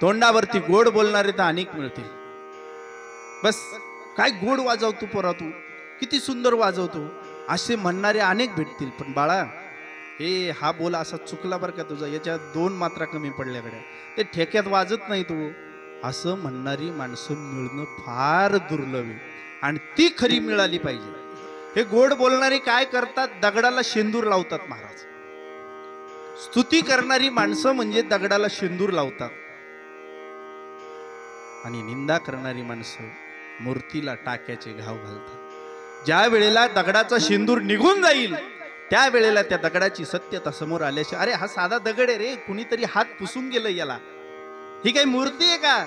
तोंडावरती गोड बोलणारे तर अनेक मिळतील. बस काय गोड वाजवतो पोरा, तू किती सुंदर वाजवतो असे म्हणणारे अनेक भेटतील. पण बाळा, हा बोल असा चुकला बरं का तुझा, याच्यात 2 मात्रा कमी पडल्याकडे, ते ठेक्यात वाजत नाही तू, असं म्हणणारी माणसं मिळणं फार दुर्लभ आहे. आणि ती खरी मिळाली पाहिजे. हे गोड बोलणारे काय करतात? दगडाला शेंदूर लावतात महाराज. स्तुती करणारी माणसं म्हणजे दगडाला शेंदूर लावतात, आणि निंदा करणारी माणसं मूर्तीला टाक्याचे घाव घालतात. ज्या वेळेला दगडाचा शेंदूर निघून जाईल त्या वेळेला त्या दगडाची सत्यता समोर आल्याशी, अरे हा साधा दगड आहे रे, कुणीतरी हात पुसून गेलं याला, ही काही मूर्ती आहे का,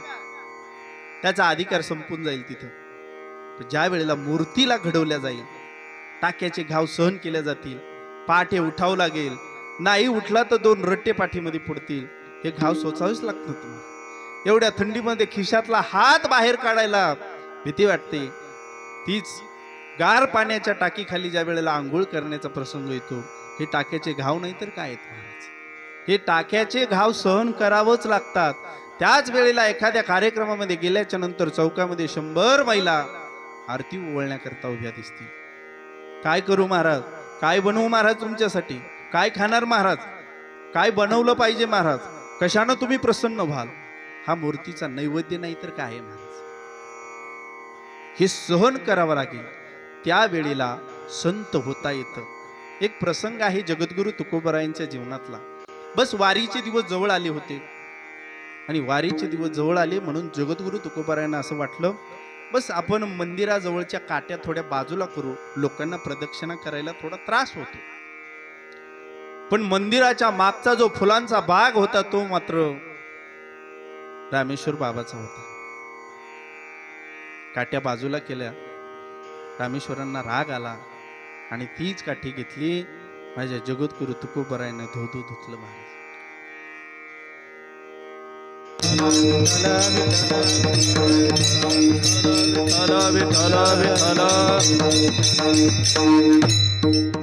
त्याचा अधिकार संपून जाईल तिथं. ज्या वेळेला मूर्तीला घडवल्या जाईल, टाक्याचे घाव सहन केले जातील, पाठे उठावं लागेल, नाही उठला तर 2 रट्टे पाठीमध्ये पडतील, हे घाव सोचावेच लागतं तुम्हाला. एवढ्या थंडीमध्ये खिशातला हात बाहेर काढायला भीती वाटते. तीच गार पाण्याच्या टाकीखाली ज्या वेळेला आंघोळ करण्याचा प्रसंग येतो, हे टाक्याचे घाव नाही तर काय आहेत महाराज, हे टाक्याचे घाव सहन करावंच लागतात. त्याच वेळेला एखाद्या कार्यक्रमामध्ये गेल्याच्या नंतर चौकामध्ये 100 महिला आरती ओवाळण्याकरता उभ्या दिसतील. काय करू महाराज, काय बनवू महाराज तुमच्यासाठी, काय खाणार महाराज, काय बनवलं पाहिजे महाराज, कशानं तुम्ही प्रसन्न व्हाल? हा मूर्तीचा नैवेद्य नाही तर काय आहे महाराज. हे सहन करावं लागेल. त्यावेळेला संत होता येतं. एक प्रसंग आहे जगद्गुरु तुकोबरायांच्या जीवनातला. बस वारीचे दिवस जवळ आले होते, आणि वारीचे दिवस जवळ आले म्हणून जगद्गुरु तुकोबरायांना असं वाटलं, बस आपण मंदिराजवळच्या काट्या थोड्या बाजूला करू, लोकांना प्रदक्षिणा करायला थोडा त्रास होतो. पण मंदिराच्या मागचा जो फुलांचा बाग होता तो मात्र रामेश्वर बाबाचा होता. काट्या बाजूला केल्या, रामेश्वरांना राग आला आणि तीच काठी घेतली, माझ्या जगद्गुरु तुकोबरायांना धोधो धुतलं महाराज.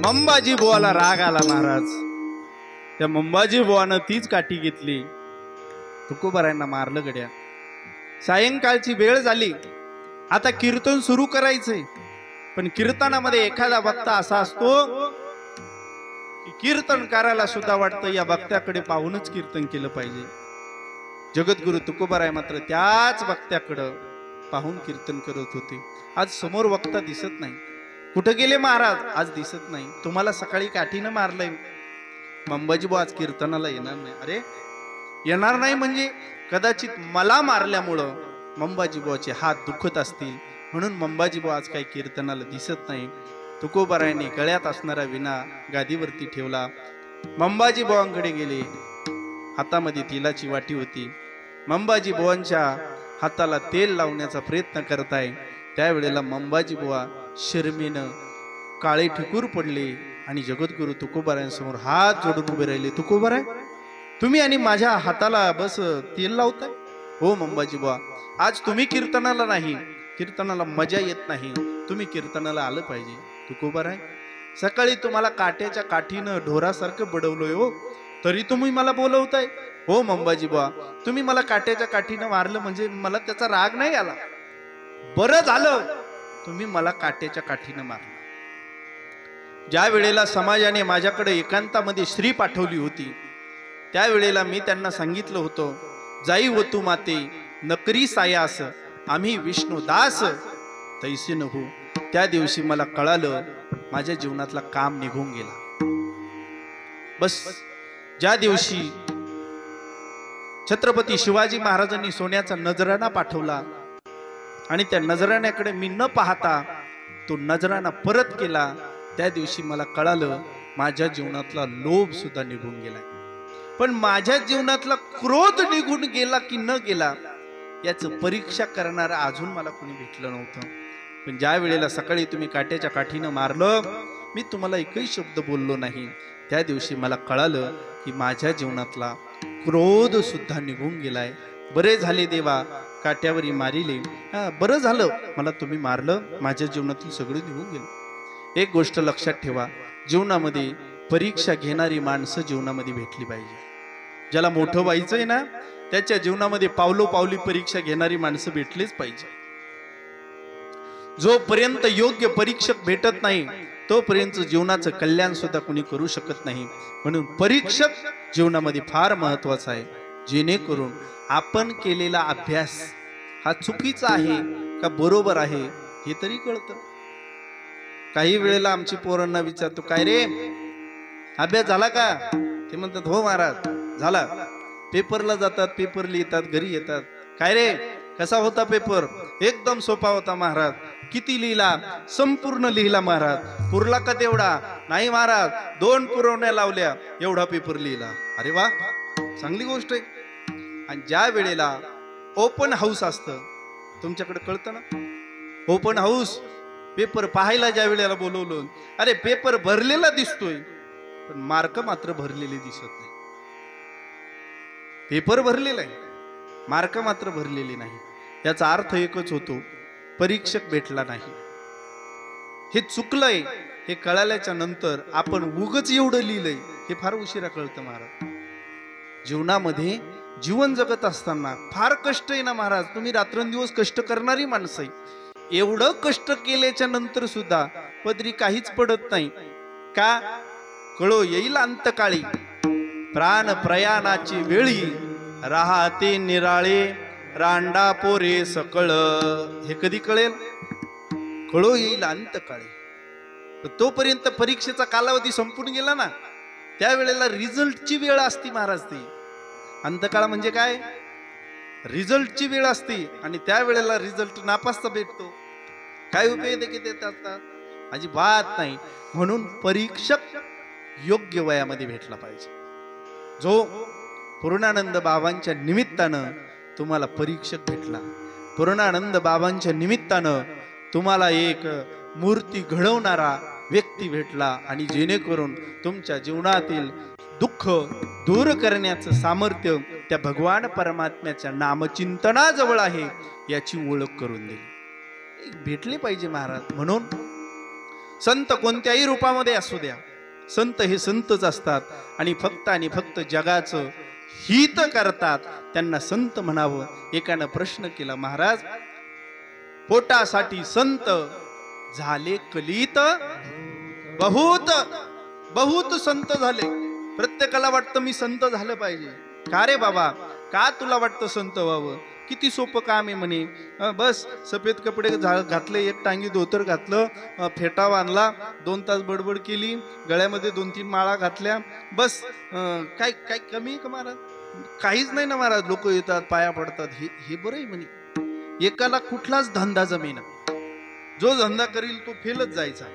मंबाजी बुवाला राग आला महाराज. त्या मंबाजी बुवानं तीच काठी घेतली, तुकोबरायांना मारलं गड्या. सायंकाळची वेळ झाली, आता कीर्तन सुरू करायचंय. पण कीर्तनामध्ये एखादा वक्ता असा असतो की कीर्तनकाराला सुद्धा वाटतं या वक्त्याकडे पाहूनच कीर्तन केलं पाहिजे. जगद्गुरु तुकोबराय मात्र त्याच वक्त्याकडं पाहून कीर्तन करत होते. आज समोर वक्ता दिसत नाही. कुठे गेले महाराज? आज दिसत नाही. तुम्हाला सकाळी काठीनं मारलंय. मंबाजी बुवा आज कीर्तनाला येणार नाही. अरे येणार नाही म्हणजे कदाचित मला मारल्यामुळं मंबाजी बुवाचे हात दुखत असतील म्हणून मंबाजी बुवा आज काही कीर्तनाला दिसत नाही. तुकोबरायांनी गळ्यात असणारा विणा गादीवरती ठेवला. मंबाजी बुवांकडे गेले. हातामध्ये तेलाची वाटी होती. मंबाजी बुवांच्या हाताला तेल लावण्याचा प्रयत्न करताय. त्यावेळेला मंबाजी बुवा शर्मेनं काळे ठिकूर पडले आणि जगद्गुरु तुकोबरायांसमोर हात जोडून उभे राहिले. तुकोबराय, तुम्ही आणि माझ्या हाताला बस तेल लावताय? हो मंबाजी बुवा, आज तुम्ही कीर्तनाला नाही, कीर्तनाला मजा येत नाही, तुम्ही कीर्तनाला आलं पाहिजे. तुकोबराय, सकाळी तुम्हाला काट्याच्या काठीनं ढोरासारखं बडवलोय हो, तरी तुम्ही मला बोलवताय? हो मंबाजी बुवा, तुम्ही मला काट्याच्या काठीनं मारलं म्हणजे मला त्याचा राग नाही आला. बरं झालं तुम्ही मला काट्याच्या काठीनं मारलं. ज्या वेळेला समाजाने माझ्याकडे एकांतामध्ये स्त्री पाठवली होती त्यावेळेला मी त्यांना सांगितलं होतं, जाई व तू माते नकरी सायास, आम्ही विष्णुदास तैसे न हो. त्या दिवशी मला कळालं माझ्या जीवनातला काम निघून गेला. बस ज्या दिवशी छत्रपती शिवाजी महाराजांनी सोन्याचा नजराणा पाठवला आणि त्या नजराण्याकडे मी न पाहता तो नजराणा परत केला, त्या दिवशी मला कळालं माझ्या जीवनातला लोभ सुद्धा निघून गेला. पण माझ्या जीवनातला क्रोध निघून गेला की न गेला याचं परीक्षा करणारा अजून मला कोणी भेटलं नव्हतं. पण ज्या वेळेला सकाळी तुम्ही काट्याच्या काठीनं मारलं, मी तुम्हाला एकही शब्द बोललो नाही, त्या दिवशी मला कळालं की माझ्या जीवनातला क्रोध सुद्धा निघून गेलाय. बरे झाले देवा काट्यावरी मारिले, बरं झालं मला तुम्ही मारलं, माझ्या जीवनातील सगळं निघून गेलं. एक गोष्ट लक्षात ठेवा, जीवनामध्ये परीक्षा घेणारी माणसं जीवनामध्ये भेटली पाहिजे. ज्याला मोठं व्हायचंय ना, त्याच्या जीवनामध्ये पावलोपावली परीक्षा घेणारी माणसं भेटलीच पाहिजे. जोपर्यंत योग्य परीक्षक भेटत नाही तोपर्यंत जीवनाचं कल्याण सुद्धा कोणी करू शकत नाही. म्हणून परीक्षक जीवनामध्ये फार महत्वाचा आहे, जेणेकरून आपण केलेला अभ्यास हा चुकीचा आहे का बरोबर आहे हे तरी कळतं. काही वेळेला आमची पोरांना विचारतो, काय रे अभ्यास झाला का? ते म्हणतात हो महाराज झाला. पेपरला जातात, पेपर लिहितात, घरी येतात, काय रे कसा होता पेपर? एकदम सोपा होता महाराज. किती लिहिला? संपूर्ण लिहिला महाराज. पुरला का तेवढा? नाही महाराज, 2 पुरवण्या लावल्या, एवढा पेपर लिहिला. अरे वा, चांगली गोष्ट आहे. आणि ज्या वेळेला ओपन हाऊस असतं, तुमच्याकडे कळतं ना, ओपन हाऊस पेपर पाहायला ज्या वेळेला बोलवलं, अरे पेपर भरलेला दिसतोय पण मार्क मात्र भरलेले दिसत नाही. पेपर भरलेला आहे, मार्क मात्र भरलेले नाही. याचा अर्थ एकच होतो, परीक्षक भेटला नाही. हे चुकलंय हे कळाल्याच्या नंतर आपण उगच एवढं लिहिलंय हे फार उशिरा कळतं महाराज. जीवनामध्ये जीवन जगत असताना फार कष्ट आहे ना महाराज. तुम्ही रात्रंदिवस कष्ट करणारी माणसं आहे. एवढं कष्ट केल्याच्या नंतर सुद्धा पदरी काहीच पडत नाही का? कळो येईल अंतकाळी, प्राण प्रयाणाची वेळी, राहते निराळे रांडा पोरे सकळ. हे कधी कळेल? कळो येईल अंतकाळी. तोपर्यंत परीक्षेचा कालावधी संपून गेला ना, त्यावेळेला रिझल्टची वेळ असती महाराज. ती अंतकाळ म्हणजे काय? रिझल्टची वेळ असते आणि त्यावेळेला रिझल्ट नापासचा भेटतो. काय उपयोग आहे त्याचा? अजिबात नाही. म्हणून परीक्षक योग्य वयामध्ये भेटला पाहिजे. जो पूर्णानंद बाबांच्या निमित्तानं तुम्हाला परीक्षक भेटला, पूर्णानंद बाबांच्या निमित्तानं तुम्हाला एक मूर्ती घडवणारा व्यक्ती भेटला, आणि जेणेकरून तुमच्या जीवनातील दुःख दूर करण्याचं सामर्थ्य त्या भगवान परमात्म्याच्या नामचिंतनाजवळ आहे याची ओळख करून दिली. भेटले पाहिजे महाराज. म्हणून संत कोणत्याही रूपामध्ये असू द्या, संत हे संतच असतात आणि फक्त जगाचं हित करतात, त्यांना संत म्हणावं. एकानं प्रश्न केला, महाराज पोटासाठी संत झाले कलित, बहुत बहुत संत झाले. प्रत्येकाला वाटतं मी संत झालं पाहिजे. का रे बाबा, का तुला वाटतं संत व्हावं? किती सोपं काम आहे म्हणे. बस सफेद कपडे घातले, एक टांगी धोतर घातलं, फेटा बांधला, 2 तास बडबड केली, गळ्यामध्ये 2-3 माळा घातल्या, बस. काय काय कमी का महाराज? काहीच नाही ना महाराज. लोक येतात, पाया पडतात, हे बरं आहे म्हणे. एकाला कुठलाच धंदा जमेना. जो धंदा करील तो फेलच जायचा.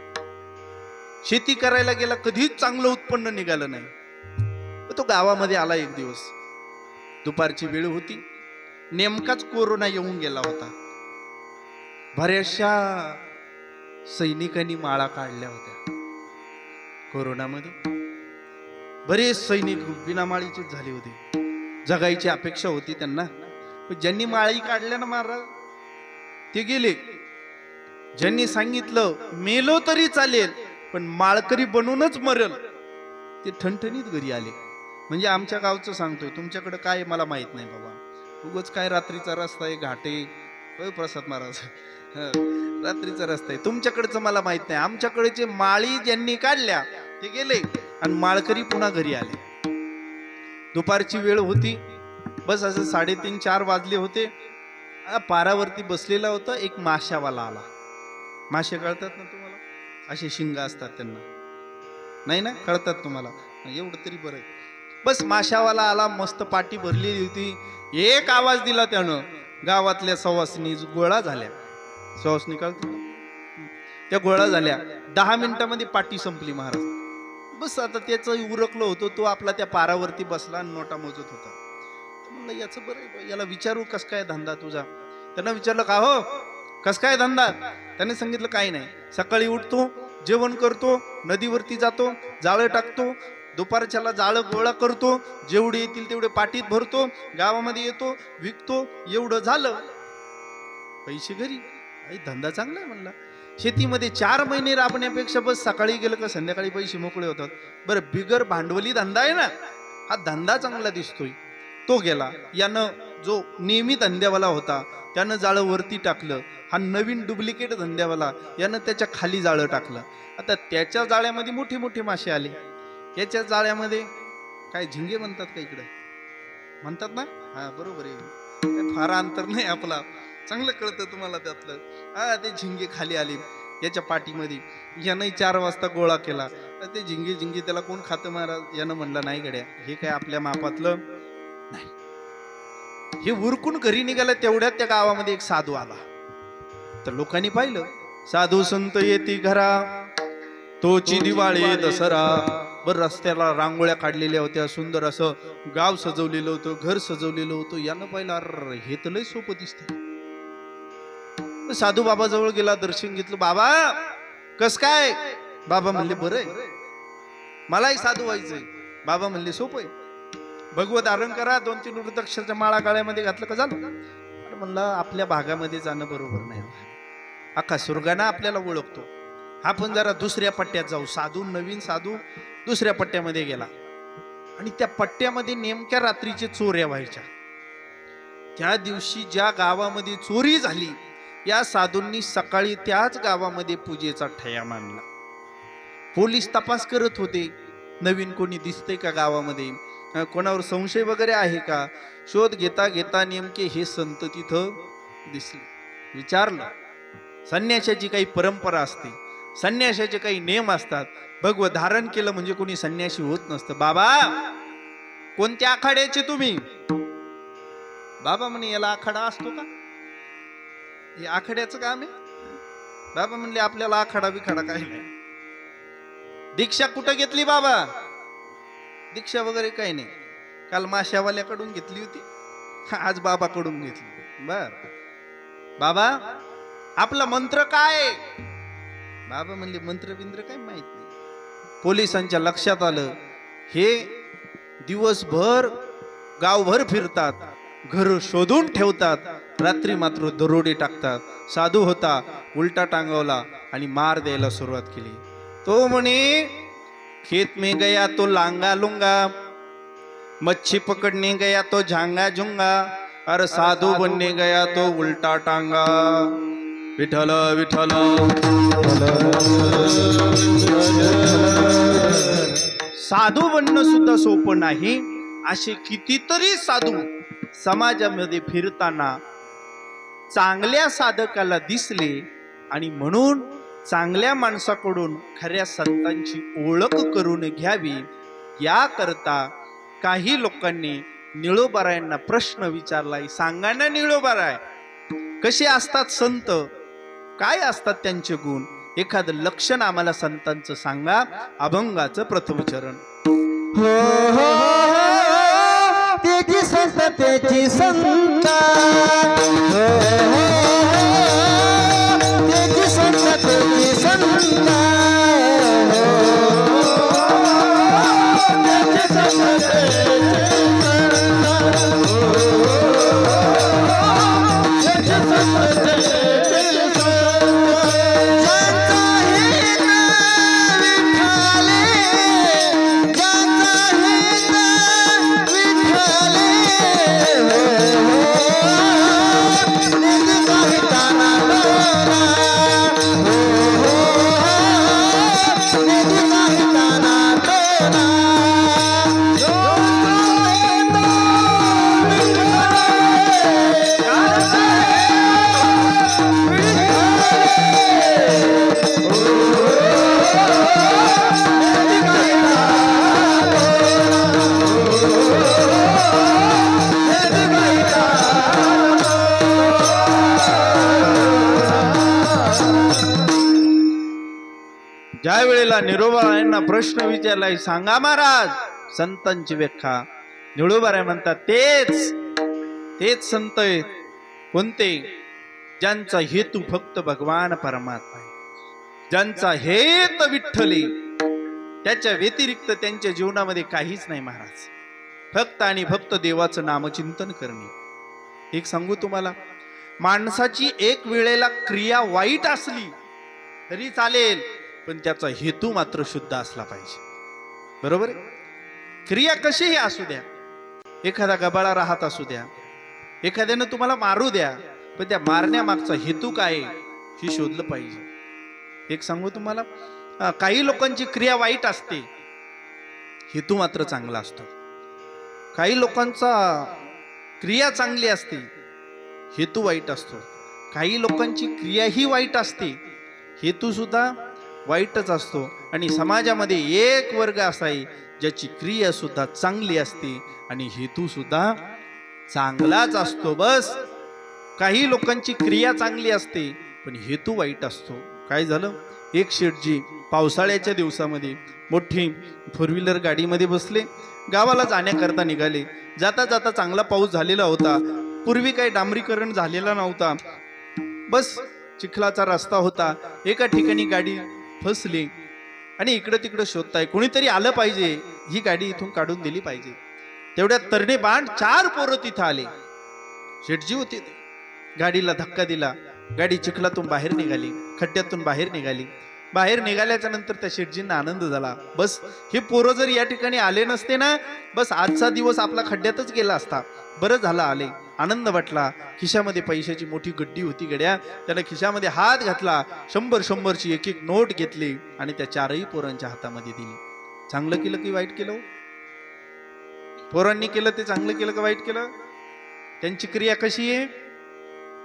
शेती करायला गेला, कधीच चांगलं उत्पन्न निघालं नाही. तो गावामध्ये आला एक दिवस, दुपारची वेळ होती, नेमकाच कोरोना येऊन गेला होता. बऱ्याचशा सैनिकांनी माळा काढल्या होत्या कोरोनामध्ये. बरेच सैनिक बिनामाळीचे झाले होते. जगायची अपेक्षा होती त्यांना, पण ज्यांनी माळी काढल्या ना महाराज ते गेले. ज्यांनी सांगितलं मेलो तरी चालेल पण माळकरी बनूनच मरेल, ते ठणठणीत घरी आले. म्हणजे आमच्या गावचं सांगतोय, तुमच्याकडे काय मला माहित नाही बाबा. उगाच काय रात्रीचा रस्ता आहे, घाटे. होय प्रसाद महाराज, रात्रीचा रस्ता आहे. तुमच्याकडचं मला माहित नाही. आमच्याकडचे माळी ज्यांनी काढल्या ते गेले आणि माळकरी पुन्हा घरी आले. दुपारची वेळ होती, बस असं 3:30-4 वाजले होते. पारावरती बसलेला होता एक माशावाला आला. मासे कळतात ना तुम्हाला? असे शिंग असतात त्यांना, नाही ना? कळतात तुम्हाला? एवढं तरी बरं आहे. बस माशावाला आला, मस्त पाटी भरलेली होती. एक आवाज दिला त्यानं, गावातल्या सवासनी गोळा झाल्या. सवासनी कळतात, त्या गोळा झाल्या. 10 मिनिटांमध्ये पाटी संपली महाराज. बस आता त्याचं उरकलं होतं, तो आपला त्या पारावरती बसला आणि नोटा मोजत होता. म्हणलं याचं बरं आहे, याला विचारू कस काय धंदा तुझा. त्यांना विचारलं का हो कस काय धंदा. त्याने सांगितलं काही नाही, सकाळी उठतो, जेवण करतो, नदीवरती जातो, जाळं टाकतो, दुपारच्याला जाळं गोळा करतो, जेवढे येतील तेवढे पाटीत भरतो, गावामध्ये येतो, विकतो, एवढं झालं, पैसे घरी. धंदा चांगला आहे म्हणला. शेतीमध्ये 4 महिने राबण्यापेक्षा बस सकाळी गेलं का संध्याकाळी पैसे मोकळे होतात. बरं बिगर भांडवली धंदा आहे ना, हा धंदा चांगला दिसतोय. तो गेला. यानं जो नेहमी धंद्यावाला होता त्यानं जाळं वरती टाकलं. हा नवीन डुप्लिकेट धंद्यावाला, यानं त्याच्या खाली जाळं टाकलं. आता त्याच्या जाळ्यामध्ये मोठे मोठे मासे आले, याच्या जाळ्यामध्ये काय झिंगे म्हणतात का इकडे म्हणतात ना, हा बरोबर आहे, फार अंतर नाही आपला, चांगलं कळतं तुम्हाला त्यातलं. हा ते झिंगे खाली आले याच्या पाठीमध्ये. यानं 4 वाजता गोळा केला. ते झिंगे झिंगे त्याला कोण खातं महाराज. यानं म्हणलं नाही गड्या, हे काय आपल्या मापातलं नाही. हे उरकून घरी निघालं तेवढ्यात त्या गावामध्ये एक साधू आला. तर लोकांनी पाहिलं, साधू संत येती घरा, तोची दिवाळी दसरा. बर रस्त्याला रांगोळ्या काढलेल्या होत्या, सुंदर असं गाव सजवलेलं होतं, घर सजवलेलं होतं. यानं पाहिलं, अरे हे तर लय सोपं दिसतंय. साधू बाबा जवळ गेला, दर्शन घेतलं. बाबा कस काय. बाबा म्हणले बरं आहे, मलाही साधू व्हायचंय. बाबा म्हणले सोपं आहे, भगवत धारण करा, 2-3 वृद्धाक्षराच्या माळा गळ्यामध्ये घातलं का झालं. अरे म्हणलं आपल्या भागामध्ये जाणं बरोबर नाही, अख्खा सुरगाणा आपल्याला ओळखतो. आपण जरा दुसऱ्या पट्ट्यात जाऊ. साधू, नवीन साधू दुसऱ्या पट्ट्यामध्ये गेला आणि त्या पट्ट्यामध्ये नेमक्या रात्रीचे चोऱ्या व्हायच्या. त्या दिवशी ज्या गावामध्ये चोरी झाली, या साधूंनी सकाळी त्याच गावामध्ये पूजेचा ठया मांडला. पोलीस तपास करत होते, नवीन कोणी दिसतंय का गावामध्ये, कोणावर संशय वगैरे आहे का. शोध घेता घेता नेमके हे संत तिथं दिसले. विचारलं, संन्याशाची काही परंपरा असते, संन्याशाचे काही नियम असतात, भगवत धारण केलं म्हणजे कोणी संन्याशी होत नसतं. बाबा कोणत्या आखाड्याचे तुम्ही. बाबा म्हणे याला आखाडा असतो का, हे आखाड्याचं काम आहे. बाबा म्हणले आपल्याला आखाडा बिखाडा काही नाही. दीक्षा कुठं घेतली बाबा. दीक्षा वगैरे काही नाही, काल माशावाल्याकडून घेतली होती, आज बाबाकडून घेतली. बर बाबा आपला मंत्र काय. बाबा म्हणले मंत्र बिंद्र काही माहित नाही. पोलिसांच्या लक्षात आलं, हे दिवसभर गावभर फिरतात, घर शोधून ठेवतात, रात्री मात्र दरोडे टाकतात. साधू होता, उलटा टांगवला आणि मार द्यायला सुरुवात केली. तो म्हणे खेत में गया तो लांगा लुंगा, मच्छी पकड़ने गया तो झांगा झुंगा, और साधू बनने गया तो उल्टा टांगा. विठल विठल. साधू बनणं सुद्धा सोपं नाही. असे कितीतरी साधू समाजामध्ये फिरताना चांगल्या साधकाला दिसले आणि म्हणून चांगल्या माणसाकडून खऱ्या संतांची ओळख करून घ्यावी याकरता काही लोकांनी निळोबारायांना प्रश्न विचारलाय. सांगा ना निळोबाराय, कसे असतात संत, काय असतात त्यांचे गुण, एखादं लक्षण आम्हाला संतांचं सांगा. अभंगाचं प्रथम चरण. हो हो तेची संत तेची संत, हो हो तेची संत तेची संत, तेची संत ज्या वेळेला निळोबारायांना प्रश्न विचारलाय, सांगा महाराज संतांची व्याख्या. निळोबाराय म्हणतात तेच तेच संत आहेत कोणते, ज्यांचा हेतू फक्त भगवान परमात्मा आहे, ज्यांचा हेत विठ्ठली, त्याच्या व्यतिरिक्त त्यांच्या जीवनामध्ये काहीच नाही महाराज. फक्त आणि फक्त देवाचं नामचिंतन करणे. एक सांगू तुम्हाला, माणसाची एक वेळेला क्रिया वाईट असली तरी चालेल, पण त्याचा हेतू मात्र शुद्ध असला पाहिजे. बरोबर आहे? क्रिया कशीही असू द्या, एखादा गबाळा राहत असू द्या, एखाद्यानं तुम्हाला मारू द्या, पण त्या मारण्यामागचा हेतू काय हे शोधलं पाहिजे. एक सांगू तुम्हाला, काही लोकांची क्रिया वाईट असते, हेतू मात्र चांगला असतो. काही लोकांचा क्रिया चांगली असते, हेतू वाईट असतो. काही लोकांची क्रियाही वाईट असते, हेतू सुद्धा वाईटच असतो. आणि समाजामध्ये एक वर्ग असा आहे ज्याची क्रिया सुद्धा चांगली असते आणि हेतू सुद्धा चांगलाच असतो. बस काही लोकांची क्रिया चांगली असते पण हेतू वाईट असतो. काय झालं, एक शेठजी पावसाळ्याच्या दिवसामध्ये मोठी फोर व्हीलर गाडीमध्ये बसले, गावाला जाण्याकरता निघाले. जाता जाता चांगला पाऊस झालेला होता. पूर्वी काही डांबरीकरण झालेला नव्हता, बस चिखलाचा रस्ता होता. एका ठिकाणी गाडी फसली आणि इकडं तिकडं शोधताय, कोणीतरी आलं पाहिजे, ही गाडी इथून काढून दिली पाहिजे. तेवढ्यात तरणे बाण 4 पोरं तिथं आले. शेठजी होते, गाडीला धक्का दिला, गाडी चिखलातून बाहेर निघाली, खड्ड्यातून बाहेर निघाली. बाहेर निघाल्याच्या नंतर त्या शेठजींना आनंद झाला. बस हे पोरं जर या ठिकाणी आले नसते ना, बस आजचा दिवस आपला खड्ड्यातच गेला असता. बरं झालं आले, आनंद वाटला. खिशामध्ये पैशाची मोठी गड्डी होती गड्या, त्याला खिशामध्ये हात घातला, 100-100ची एक एक नोट घेतली आणि त्या 4ही पोरांच्या हातामध्ये दिली. चांगलं केलं की वाईट केलं? पोरांनी केलं ते चांगलं केलं का वाईट केलं? त्यांची क्रिया कशी आहे?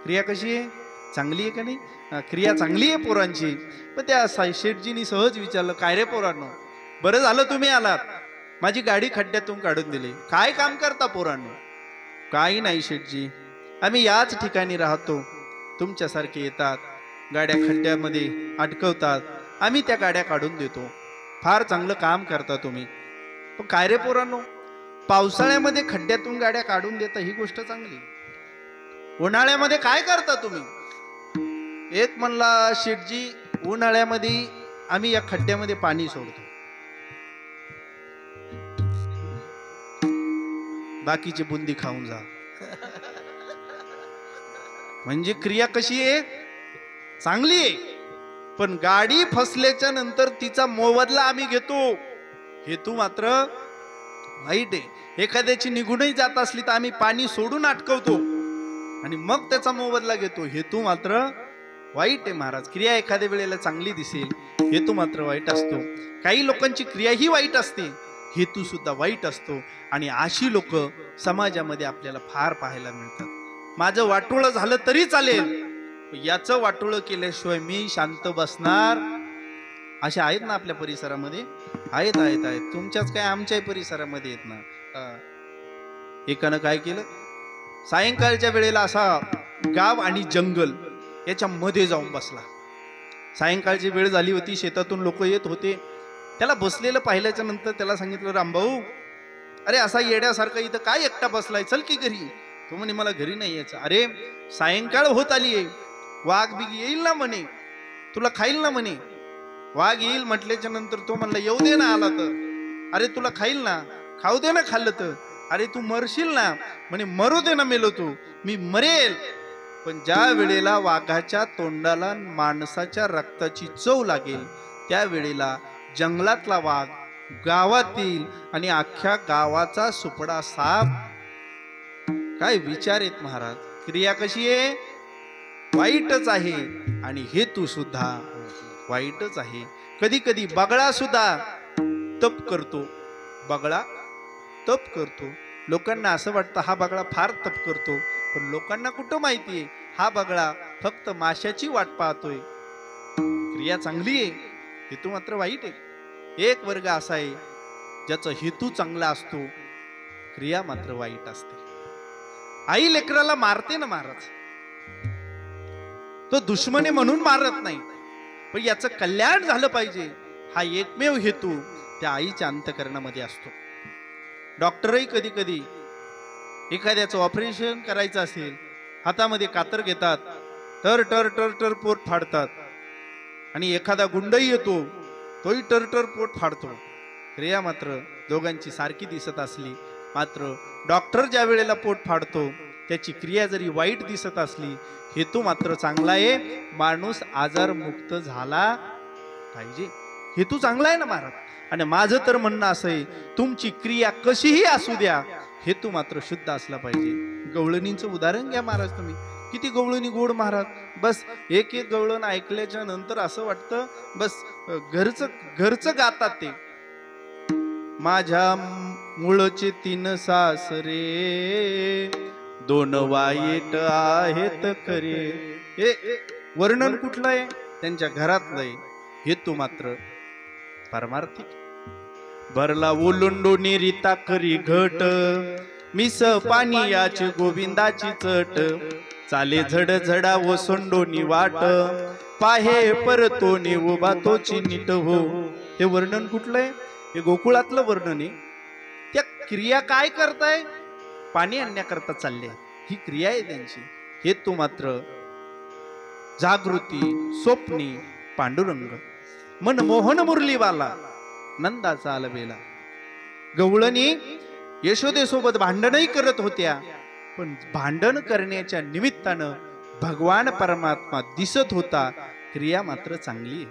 क्रिया कशी आहे? चांगली आहे का नाही? क्रिया चांगली आहे पोरांची. पण त्या शेठजींनी सहज विचारलं, काय रे पोरांनो, बरं झालं तुम्ही आलात, माझी गाडी खड्ड्यातून काढून दिली, काय काम करता पोरांनो? काही नाही शेठजी, आम्ही याच ठिकाणी राहतो, तुमच्यासारखे येतात, गाड्या खड्ड्यामध्ये अडकवतात, आम्ही त्या गाड्या काढून देतो. फार चांगलं काम करता तुम्ही. पण काय रे पोरांनो, पावसाळ्यामध्ये खड्ड्यातून गाड्या काढून देता ही गोष्ट चांगली, उन्हाळ्यामध्ये काय करता तुम्ही? एक म्हणला, शेठजी उन्हाळ्यामध्ये आम्ही या खड्ड्यामध्ये पाणी सोडतो, बाकीची बुंदी खाऊन जा. म्हणजे क्रिया कशी आहे? चांगली आहे, पण गाडी फसल्याच्या नंतर तिचा मोबदला आम्ही घेतो, हेतू मात्र वाईट आहे. एखाद्याची निघूनही जात असली तर आम्ही पाणी सोडून अटकवतो आणि मग त्याचा मोबदला घेतो, हेतू मात्र वाईट आहे महाराज. क्रिया एखाद्या वेळेला चांगली दिसेल, हेतू मात्र वाईट असतो. काही लोकांची क्रिया ही वाईट असते, हेतू सुद्धा वाईट असतो. आणि अशी लोक समाजामध्ये आपल्याला फार पाहायला मिळतात. माझं वाटोळं झालं तरी चालेल, याचं वाटोळं केल्याशिवाय मी शांत बसणार, असे आहेत ना आपल्या परिसरामध्ये? आहेत आहेत आहेत, तुमच्याच काय आमच्याही परिसरामध्ये आहेत ना. एकानं काय केलं, सायंकाळच्या वेळेला असा गाव आणि जंगल याच्या मध्ये जाऊन बसला. सायंकाळची वेळ झाली होती, शेतातून लोक येत होते. त्याला बसलेलं पाहिल्याच्या नंतर त्याला सांगितलं, रामभाऊ, अरे असा येड्यासारखा इथं काय एकटा बसलाय, चल की घरी. तो म्हणे, मला घरी नाही यायचं. अरे सायंकाळ होत आली आहे, वाघ बिग येईल ना म्हणे, तुला खाईल ना म्हणे. वाघ येईल म्हटल्याच्या नंतर तो म्हणला, येऊ दे ना आला तर. अरे तुला खाईल ना, खाऊ दे ना खाल्लं तर. अरे तू मरशील ना म्हणे, मरू दे ना मेलो तू, मी मरेल. पण ज्या वेळेला वाघाच्या तोंडाला माणसाच्या रक्ताची चव लागेल, त्या वेळेला जंगलातला वाघ गावातील आणि अख्ख्या गावाचा सुपडा साप. काय विचार आहेत महाराज. क्रिया कशी आहे? वाईटच आहे आणि हेतू सुद्धा वाईटच आहे. कधी कधी बगळा सुद्धा तप करतो, बगळा तप करतो. लोकांना असं वाटतं हा बगळा फार तप करतो, पण लोकांना कुठं माहितीये हा बगळा फक्त माशाची वाट पाहतोय. क्रिया चांगली आहे, हेतू मात्र वाईट आहे. एक वर्ग असा आहे ज्याचा हेतू चांगला असतो, क्रिया मात्र वाईट असते. आई लेकराला मारते ना महाराज, तो दुश्मने म्हणून मारत नाही, पण याचं कल्याण झालं पाहिजे हा एकमेव हेतू त्या आईच्या अंतःकरणामध्ये असतो. डॉक्टरही कधी कधी एखाद्याचं ऑपरेशन करायचं असेल, हातामध्ये कातर घेतात, टर टर टर टर पोट फाडतात. आणि एखादा गुंडही येतो, तोही टर टर पोट फाडतो. क्रिया मात्र दोघांची सारखी दिसत असली, मात्र डॉक्टर ज्या वेळेला पोट फाडतो त्याची क्रिया जरी वाईट दिसत असली, हेतू मात्र चांगला आहे, माणूस आजारमुक्त झाला पाहिजे. हेतू चांगला आहे ना महाराज. आणि माझं तर म्हणणं असं आहे, तुमची क्रिया कशीही असू द्या, हेतू मात्र शुद्ध असला पाहिजे. गवळणींचं उदाहरण घ्या महाराज तुम्ही. किती गवळणी गोड महाराज. बस एक एक गवळण ऐकल्याच्या नंतर असं वाटतं बस घरचं गातात ते. माझ्या मुळचे 3 सासरे, 2 वाईट आहेत खरे. हे वर्णन कुठलं आहे? त्यांच्या घरातलंय. हेतू मात्र परमार्थिक. भरला ओलंडोनी रीता करी घट, मिस पाणी याची गोविंदाची चट. चाले झड झडा ओसंडोनी वाट, पाहे परतोनी उभा तोची नीट हो. हे वर्णन कुठलंय? हे गोकुळातलं वर्णन आहे. त्या क्रिया काय करताय? पाणी आणण्याकरता चालले, ही क्रिया आहे त्यांची. हेतू मात्र जागृती, स्वप्नी पांडुरंग. मनमोहन मुरलीवाला, नंदाचा आलबेला. गवळणी यशोदेसोबत भांडणही करत होत्या, पण भांडण करण्याच्या निमित्तानं भगवान परमात्मा दिसत होता. क्रिया मात्र चांगली आहे.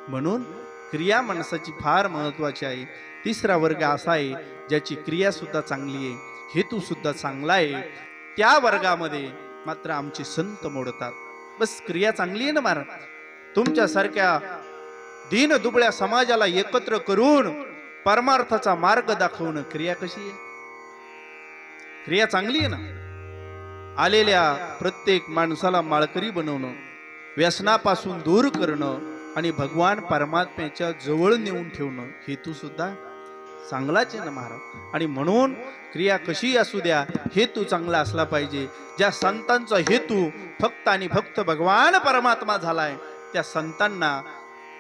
म्हणून क्रिया माणसाची फार महत्वाची आहे. 3रा वर्ग असा आहे ज्याची क्रिया सुद्धा चांगली आहे, हेतू सुद्धा चांगला आहे. त्या वर्गामध्ये मात्र आमचे संत मोडतात. बस क्रिया चांगली आहे ना महाराज. तुमच्यासारख्या दीन दुबळ्या समाजाला एकत्र करून परमार्थाचा मार्ग दाखवणं क्रिया कशी आहे? क्रिया चांगली आहे ना. आलेल्या प्रत्येक माणसाला माळकरी बनवणं, व्यसनापासून दूर करणं आणि भगवान परमात्म्याच्या जवळ नेऊन ठेवणं, हेतू सुद्धा चांगलाच आहे ना महाराज. आणि म्हणून क्रिया कशी असू द्या, हेतू चांगला असला पाहिजे. ज्या संतांचा हेतू फक्त आणि फक्त भगवान परमात्मा झालाय, त्या संतांना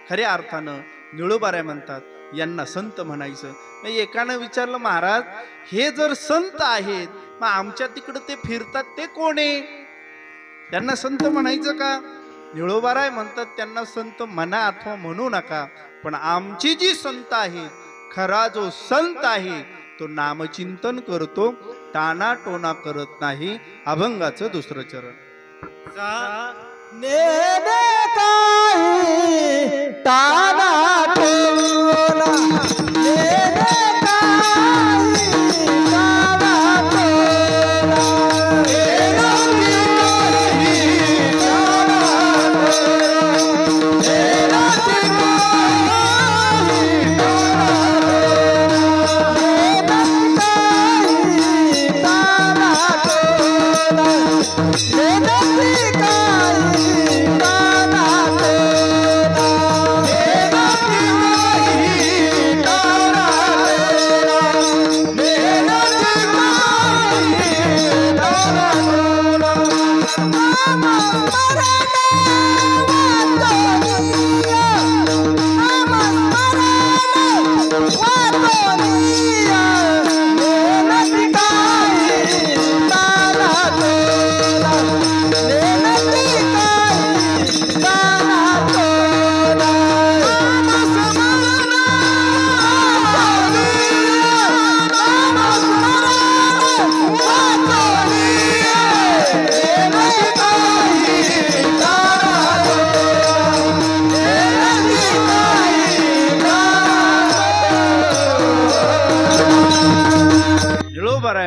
खऱ्या अर्थानं निळोबाऱ्या म्हणतात. यांना संत म्हणायचं. एकानं विचारलं, महाराज हे जर संत आहेत, मग आमच्या तिकडं ते फिरतात ते कोण आहे? त्यांना संत म्हणायचं का? निळोबाराय म्हणतात त्यांना संत म्हणा अथवा म्हणू नका, पण आमची जी संत आहेत, खरा जो संत आहे तो नामचिंतन करतो, टाना टोना करत नाही. अभंगाचं 2रं चरण. नेने काही ताना टोला, नेने काही ताना टोला, नेने काही ताना टोला, नेने काही ताना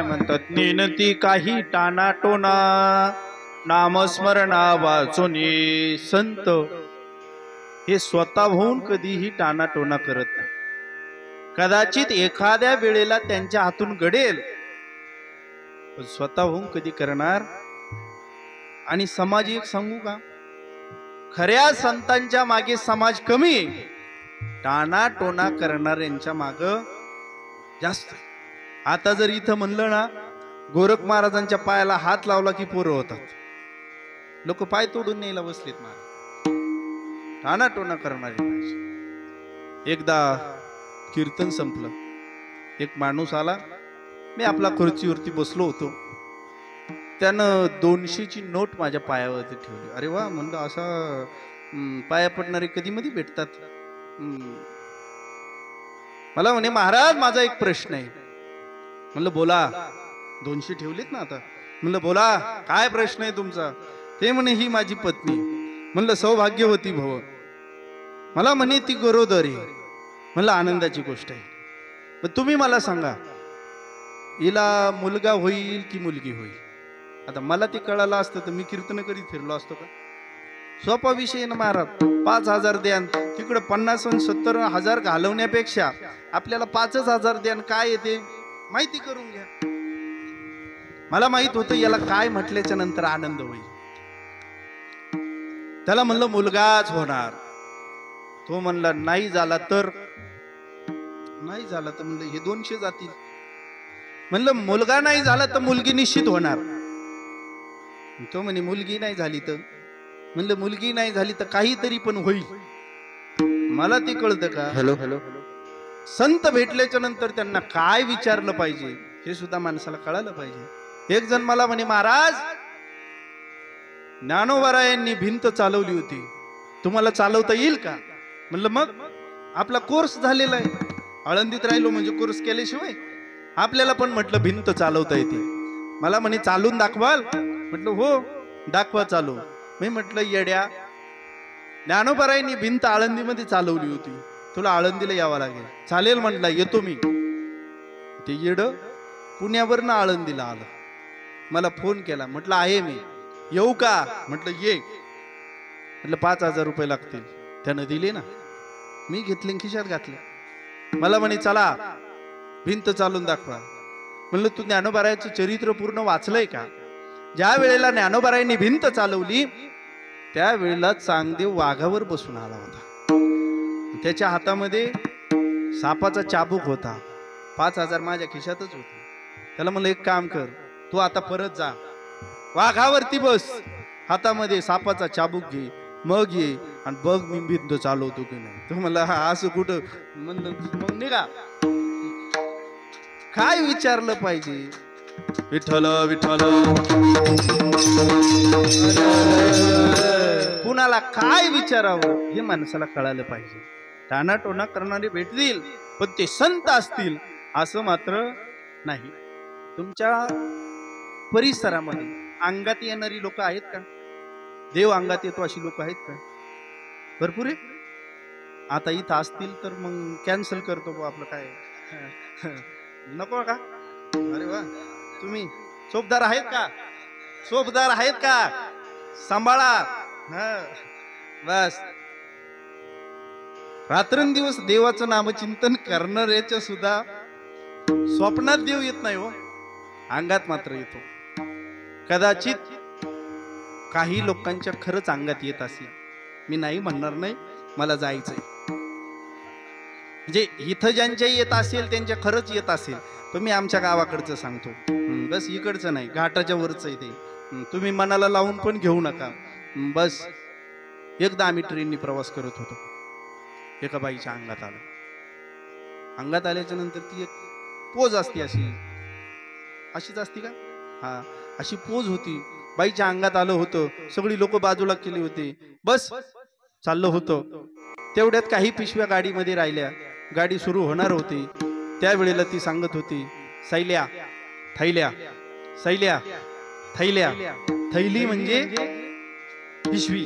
म्हणतात. नेनती काही टाना टोना, नामस्मरणा वाचोनी संत. हे स्वतःहून कधीही टाना टोना करत नाही. कदाचित एखाद्या वेळेला त्यांच्या हातून घडेल, पण स्वतःहून कधी करणार? आणि समाज एक सांगू का, खऱ्या संतांच्या मागे समाज कमी, टाना टोना करणाऱ्यांच्या माग जास्त. आता जर इथं म्हणलं ना, गोरख महाराजांच्या पायाला हात लावला की पोरं होतात. लोक पाय तोडून न्यायला बसलेत महाराज. टाना टोना करणारे माणसं. एकदा कीर्तन संपलं, एक माणूस आला. मी आपला खुर्चीवरती बसलो होतो. त्यानं 200ची नोट माझ्या पायावरती ठेवली. अरे वा म्हणलं, असा पाया पडणारे कधी मध्ये भेटतात. मला म्हणे, महाराज माझा एक प्रश्न आहे. म्हणलं बोला. 200 ठेवलेत ना आता. म्हणलं बोला, काय प्रश्न आहे तुमचा? ते म्हणे, ही माझी पत्नी. म्हणलं सौभाग्यवती भव. मला म्हणे ती गरोदर आहे. म्हणलं आनंदाची गोष्ट आहे. मग तुम्ही मला सांगा, हिला मुलगा होईल की मुलगी होईल? आता मला ते कळालं असतं तर मी कीर्तन करीत फिरलो असतो का? सोपा विषय ना महाराज. 5,000 द्यान, तिकडे 50 आणि 70,000 घालवण्यापेक्षा आपल्याला 5,000 द्यान, काय येते माहिती करून घ्या. मला माहित होतं याला काय म्हटल्याच्या नंतर आनंद होईल. त्याला म्हणलं मुलगाच होणार. तो म्हणला नाही झाला तर? नाही झाला तर म्हणलं हे 200 जातील. म्हणलं मुलगा नाही झाला तर मुलगी निश्चित होणार. तो म्हणे मुलगी नाही झाली तर? म्हणलं मुलगी नाही झाली तर काहीतरी पण होईल. मला ते कळतं का? हॅलो. संत भेटल्याच्या नंतर त्यांना काय विचारलं पाहिजे हे सुद्धा माणसाला कळालं पाहिजे. एक जण मला म्हणे, महाराज ज्ञानोबारायांनी भिंत चालवली होती, तुम्हाला चालवता येईल का? म्हणलं मग आपला कोर्स झालेला आहे. आळंदीत राहिलो म्हणजे कोर्स केल्याशिवाय आपल्याला पण म्हटलं भिंत चालवता येते. मला म्हणे चालून दाखवाल? म्हटलं हो दाखवा चालू. मी म्हटलं येड्या, ज्ञानोबारायांनी भिंत आळंदीमध्ये चालवली होती, तुला आळंदीला यावं लागेल. चालेल म्हटलं, येतो मी. ते येड पुण्यावरनं आळंदीला आलं. मला फोन केला. म्हटलं आहे मी, येऊ का? म्हटलं ये. म्हटलं 5,000 रुपये लागतील. त्यानं दिले ना, मी घेतले खिशात घातले. मला म्हणे चला भिंत चालून दाखवा. म्हणलं तू ज्ञानोबारायांचं चरित्र पूर्ण वाचलंय का? ज्या वेळेला ज्ञानोबारायांनी भिंत चालवली त्यावेळेला चांगदेव वाघावर बसून आला होता. त्याच्या हातामध्ये सापाचा चाबूक होता. 5,000 माझ्या खिशातच होते. त्याला म्हणलं एक काम कर, तू आता परत जा, वाघावरती बस, हातामध्ये सापाचा चाबूक घे, मग ये आणि बघ मी भिंत चालवतो की नाही. तो म्हणला हा असं कुठं? म्हणलं मग निघा. काय विचारलं पाहिजे? विठ्ठल विठ्ठल. कुणाला काय विचारावं हे माणसाला कळालं पाहिजे. टाणाटोणा करणारे भेटतील पण ते संत असतील असं मात्र नाही. तुमच्या परिसरामध्ये अंगात येणारी लोक आहेत का? देव अंगात येतो अशी लोक आहेत का? भरपूर आहे. आता इथं असतील तर मग कॅन्सल करतो बा आपलं काय. नको का? अरे वा, तुम्ही सोपदार आहेत का? सोपदार आहेत का? सांभाळा. बस रात्रंदिवस देवाचं नामचिंतन करणाऱ्याच्या सुद्धा स्वप्नात देव येत नाही हो, अंगात मात्र येतो. कदाचित काही लोकांच्या खरंच अंगात येत असेल, मी नाही म्हणणार नाही, मला जायचंय. म्हणजे इथं ज्यांच्या येत असेल त्यांच्या खरंच येत असेल, पण मी आमच्या गावाकडचं सांगतो. बस इकडचं नाही, घाटाच्या वरच आहे ते. तुम्ही मनाला लावून पण घेऊ नका. बस एकदा आम्ही ट्रेननी प्रवास करत होतो. एका बाईच्या अंगात आलं. अंगात आल्याच्या नंतर ती एक पोज असते, अशीच असती का? हा, अशी पोज होती. बाईच्या अंगात आलं होतं. सगळी लोक बाजूला केली होती. बस चाललं होतं. तेवढ्यात काही पिशव्या गाडीमध्ये राहिल्या. गाडी सुरू होणार होती. त्यावेळेला ती सांगत होती, सैल्या थैल्या, सैल्या थैल्या. थैली म्हणजे पिशवी.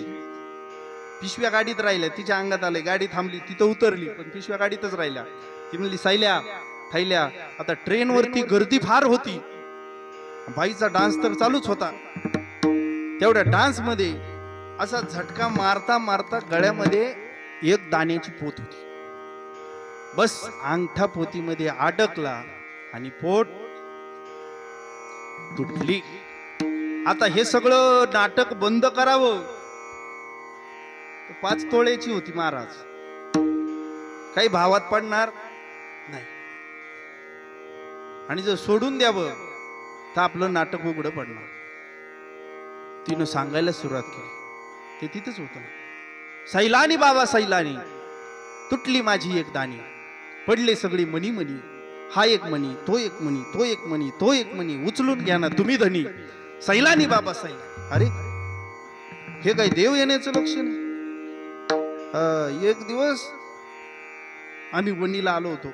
पिशव्या गाडीत राहिल्या. तिच्या अंगात आले. गाडी थांबली, तिथं उतरली, पण पिशव्या गाडीतच राहिल्या. ती म्हणली सैल्या थैल्या. आता ट्रेनवरती गर्दी फार होती. बाईचा डान्स तर चालूच होता. तेवढ्या डान्स मध्ये असा झटका मारता मारता गळ्यामध्ये एक दाण्याची पोत होती. बस अंगठा पोतीमध्ये अडकला आणि पोट तुटली. आता हे सगळं नाटक बंद करावं. 5 तोळ्याची होती महाराज. काही भावात पडणार नाही. आणि जर सोडून द्यावं तर आपलं नाटक उघडं पडणार. तिनं सांगायला सुरुवात केली. ते तिथंच होतं. सैलानी बाबा सैलानी, तुटली माझी एक दाणी, पडले सगळी मनी मनी. हा एक मणी, तो एक मणी, तो एक मणी, तो एक मणी, उचलून घ्या ना तुम्ही धनी. सैलानी बाबा सैलानी. अरे हे काय देव येण्याचं लक्षण आहे? एक दिवस आम्ही वणीला आलो होतो.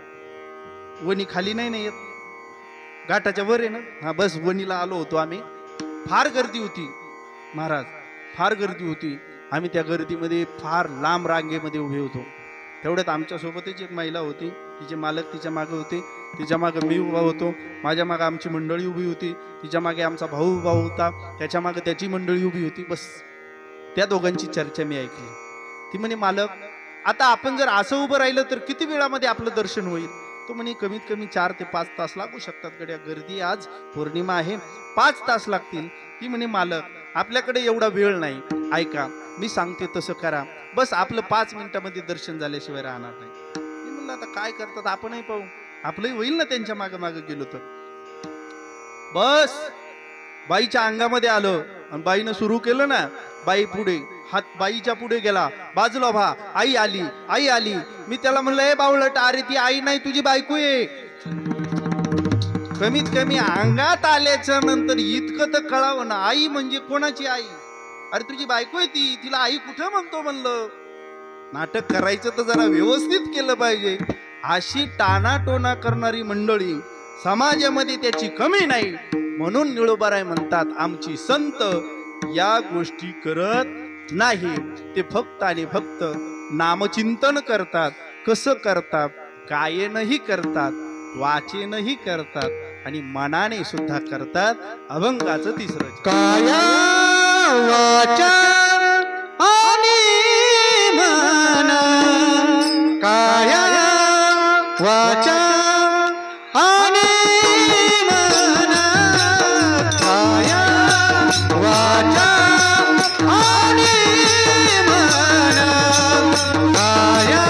वणी खाली नाही ना येत, घाटाच्या वर आहे ना. हा बस वणीला आलो होतो आम्ही. फार गर्दी होती महाराज, फार गर्दी होती. आम्ही त्या गर्दीमध्ये फार लांब रांगेमध्ये उभे होतो. तेवढ्यात आमच्या सोबतच एक महिला होती, तिचे मालक तिच्या मागे होते, तिच्या मागे मी उभा होतो, माझ्या मागे आमची मंडळी उभी होती, तिच्या मागे आमचा भाऊ उभा होता, त्याच्या मागे त्याची मंडळी उभी होती. बस त्या दोघांची चर्चा मी ऐकली. ती म्हणे, मालक आता आपण जर असं उभं राहिलं तर किती वेळामध्ये आपलं दर्शन होईल? तो म्हणे, कमीत कमी 4 ते 5 तास लागू शकतात गड्या, गर्दी आज पौर्णिमा आहे, 5 तास लागतील. ती म्हणे, मालक आपल्याकडे एवढा वेळ नाही, ऐका मी सांगते तसं करा, बस आपलं 5 मिनिटामध्ये दर्शन झाल्याशिवाय राहणार नाही. मी म्हणलं आता काय करतात आपणही पाहू, आपलंही होईल ना त्यांच्या मागे मागे गेलो तर. बस बाईच्या अंगामध्ये आलं आणि बाईनं सुरू केलं ना. बाई पुढे, हात बाईच्या पुढे गेला, बाजूला व्हा, आई आली, आई आली. मी त्याला म्हणलं, ए बावळट, अरे ती आई नाही तुझी बायको आहे. कमीत कमी अंगात आल्याच्या नंतर इतकं तर कळावं ना, आई म्हणजे कोणाची आई? अरे तुझी बायको आहे ती, तिला आई कुठं म्हणतो म्हणलं. नाटक करायचं तर जरा व्यवस्थित केलं पाहिजे. अशी टाणाटोना करणारी मंडळी समाजामध्ये त्याची कमी नाही. म्हणून निळोबाराय म्हणतात, आमची संत या गोष्टी करत नाही, ते फक्त आणि फक्त नामचिंतन करतात. कसं करतात? कायेनही करतात, वाचेनही करतात आणि मनाने सुद्धा करतात. अभंगाचं 3रं काया वाचा आणि मना, काया वाचा आणि मना, काया वाचा आणि मना, काया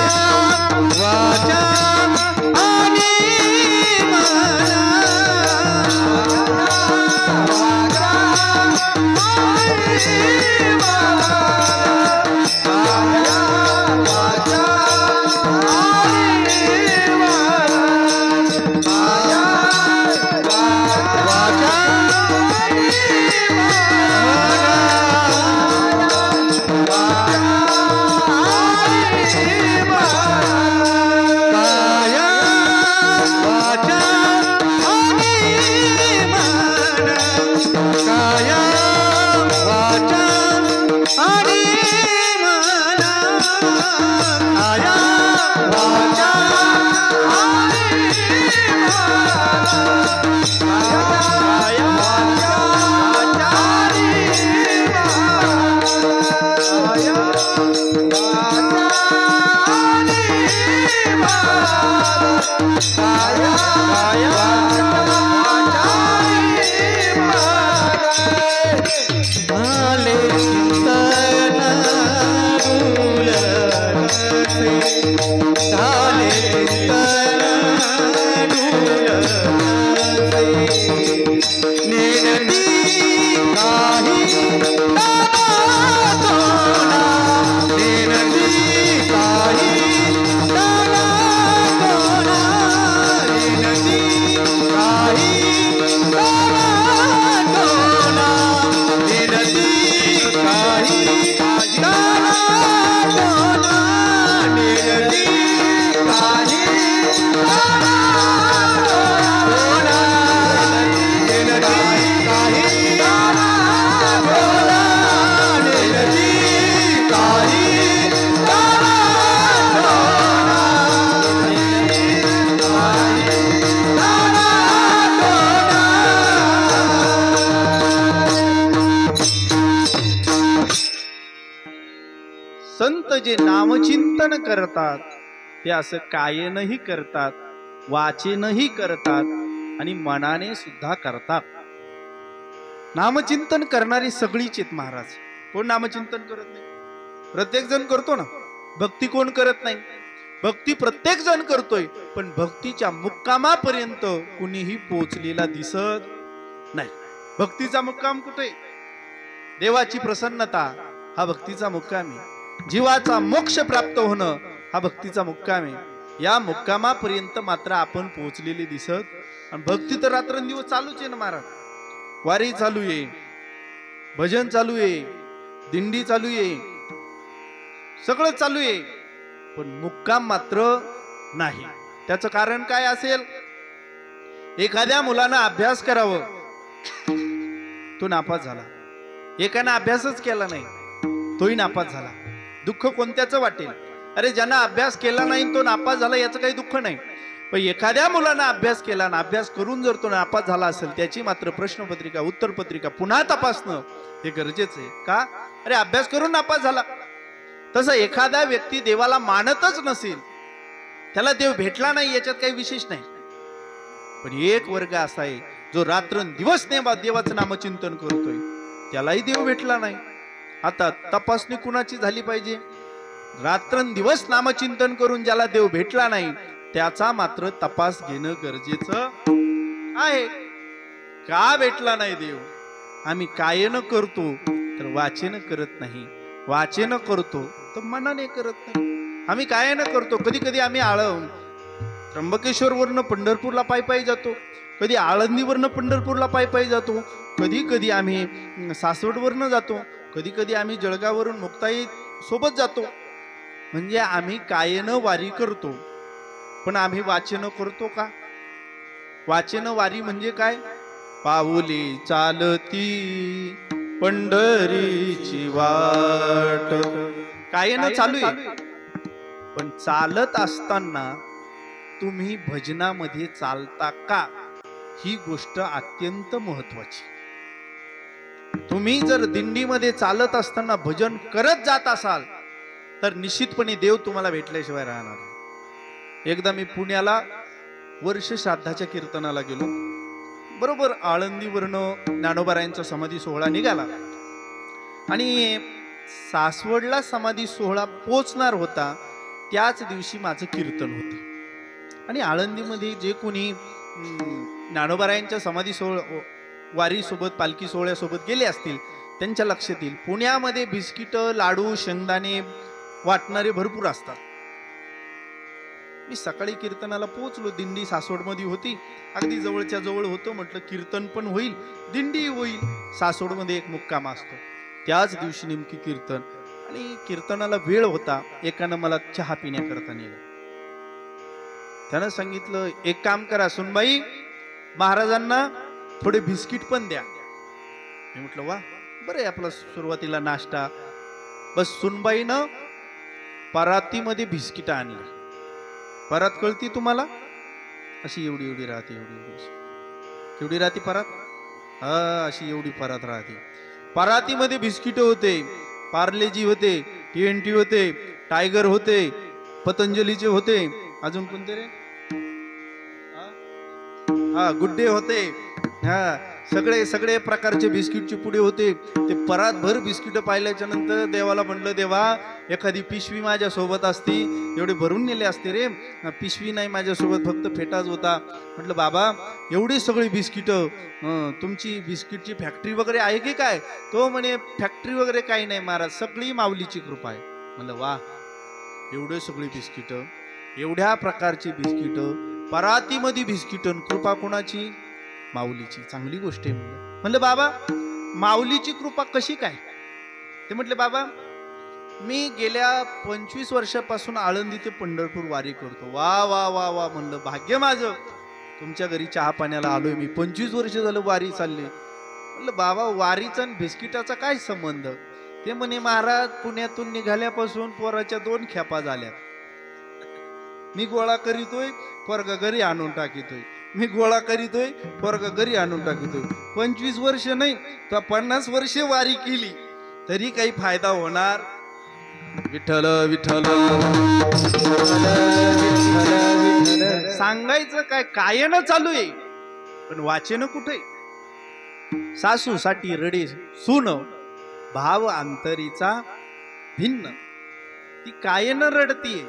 वाचा आणि संत जे नामचिंतन करतात ते असं कायेनही करतात, वाचेनही करतात आणि मनाने सुद्धा करतात. नामचिंतन करणारी सगळीच आहेत महाराज. कोण नामचिंतन करत नाही? प्रत्येक जण करतो ना. भक्ती कोण करत नाही? भक्ती प्रत्येक जण करतोय, पण भक्तीच्या मुक्कामापर्यंत कुणीही पोचलेला दिसत नाही. भक्तीचा मुक्काम कुठे? देवाची प्रसन्नता हा भक्तीचा मुक्काम आहे. जीवाचा मोक्ष प्राप्त होणं हा भक्तीचा मुक्काम आहे. या मुक्कामापर्यंत मात्र आपण पोहोचलेले दिसत. आणि भक्ती तर रात्रंदिवस चालूच आहे ना महाराज. वारी चालू आहे, भजन चालू आहे, दिंडी चालू आहे, सगळं चालू आहे, पण मुक्काम मात्र नाही. त्याचं कारण काय असेल? एखाद्या मुलानं अभ्यास करावं, तो नापास झाला. एकानं अभ्यासच केला नाही, तोही नापास झाला. दुःख कोणत्याच वाटेल? अरे ज्यांना अभ्यास केला नाही तो नापास झाला याचं काही दुःख नाही, पण एखाद्या मुलानं अभ्यास केला ना, अभ्यास करून जर तो नापास झाला असेल, त्याची मात्र प्रश्नपत्रिका उत्तरपत्रिका पुन्हा तपासणं हे गरजेचं आहे. का? अरे अभ्यास करून नापास झाला. तसं एखादा व्यक्ती देवाला मानतच नसेल, त्याला देव भेटला नाही याच्यात काही विशेष नाही. पण एक वर्ग असा आहे जो रात्रंदिवस देवाचं नामचिंतन करतोय, त्यालाही देव भेटला नाही. आता तपासणी कुणाची झाली पाहिजे? रात्रंदिवस नामचिंतन करून ज्याला देव भेटला नाही त्याचा मात्र तपास घेणं गरजेचं आहे. का भेटला नाही देव? आम्ही कायन करतो तर वाचेन करत नाही, वाचेन करतो तर मनाने करत नाही. आम्ही कायन करतो. कधी कधी आम्ही त्र्यंबकेश्वर वरनं पंढरपूरला पायी पायी जातो, कधी आळंदीवरनं पंढरपूरला पायी पायी जातो, कधी कधी आम्ही सासवडवरनं जातो, कधी कधी आम्ही जळगाववरून मुक्ताई सोबत जातो. म्हणजे आम्ही कायनं वारी करतो, पण आम्ही वाचन करतो का? वाचन वारी म्हणजे काय? पाऊली चालती पंढरीची वाट. कायनं चालू आहे, पण चालत असताना तुम्ही भजनामध्ये चालता का? ही गोष्ट अत्यंत महत्वाची. तुम्ही जर दिंडीमध्ये चालत असताना भजन करत जात असाल तर निश्चितपणे देव तुम्हाला भेटल्याशिवाय राहणार नाही. एकदा मी पुण्याला वर्ष श्राद्धाच्या कीर्तनाला गेलो. बरोबर आळंदीवरनं ज्ञानोबारायांचा समाधी सोहळा निघाला आणि सासवडला समाधी सोहळा पोचणार होता त्याच दिवशी माझं कीर्तन होतं. आणि आळंदीमध्ये जे कोणी ज्ञानोबारायांच्या समाधी वारी सोबत पालखी सोहळ्यासोबत गेले असतील त्यांच्या लक्षात येईल, पुण्यामध्ये बिस्किट लाडू शेंगदाणे वाटणारे भरपूर असतात. मी सकाळी कीर्तनाला पोहोचलो, दिंडी सासवडमध्ये होती, अगदी जवळच्या जवळ होतो. म्हटलं कीर्तन पण होईल, दिंडी होईल. सासवडमध्ये एक मुक्काम असतो, त्याच दिवशी नेमकी कीर्तन आणि कीर्तनाला वेळ होता. एकानं मला चहा पिण्याकरता नेलं. त्यानं सांगितलं, एक काम करा सुनबाई, महाराजांना थोडे बिस्किट पण द्या. मी म्हटलं वा बरं आहे, आपला सुरुवातीला नाश्ता. बस सुनबाईनं परातीमध्ये बिस्किट आणली. परात कळती तुम्हाला? अशी एवढी एवढी राहते, एवढी राहते परात. हा, अशी एवढी परात राहते. परातीमध्ये बिस्किट होते, पार्लेजी होते, TNT होते, टायगर होते, पतंजलीचे होते, अजून कोणते रे, हा गुड्डे होते. हा, सगळे सगळे प्रकारचे बिस्किटचे पुडे होते. ते परातभर बिस्किट पाहिल्याच्या नंतर देवाला म्हणलं, देवा एखादी पिशवी माझ्या सोबत असती, एवढे भरून नेले असते रे. पिशवी नाही माझ्यासोबत, फक्त फेटाच होता. म्हटलं बाबा एवढी सगळी बिस्किट, तुमची बिस्किटची फॅक्टरी वगैरे आहे की काय? तो म्हणे फॅक्टरी वगैरे काही नाही महाराज, सगळी माऊलीची कृपा आहे. म्हणलं वा, एवढे सगळी बिस्किट, एवढ्या प्रकारची बिस्किट, परातीमध्ये बिस्किट, कृपा कोणाची? माऊलीची. चांगली गोष्ट आहे. म्हणलं बाबा माऊलीची कृपा कशी काय? ते म्हटले बाबा मी गेल्या 25 वर्षापासून आळंदी ते पंढरपूर वारी करतो. वा वा वा वा. म्हणलं भाग्य माझं, तुमच्या घरी चहा पाण्याला आलोय मी. 25 वर्ष झालं वारी चालले. म्हणलं बाबा वारीचा आणि बिस्किटाचा काय संबंध? ते म्हणे महाराज पुण्यातून निघाल्यापासून पोराच्या 2 खेपा झाल्या. मी गोळा करीतोय, पोरगा घरी आणून टाकितोय. मी गोळा करीतोय, पोरगा घरी आणून टाकितोय. 25 वर्ष नाही तर 50 वर्ष वारी केली तरी काही फायदा होणार? विठ्ठल विठ्ठल सांगायचं काय? कायन चालू आहे पण वाचन कुठे? सासूसाठी रडे सून, भाव अंतरीचा भिन्न. ती कायन रडतीये,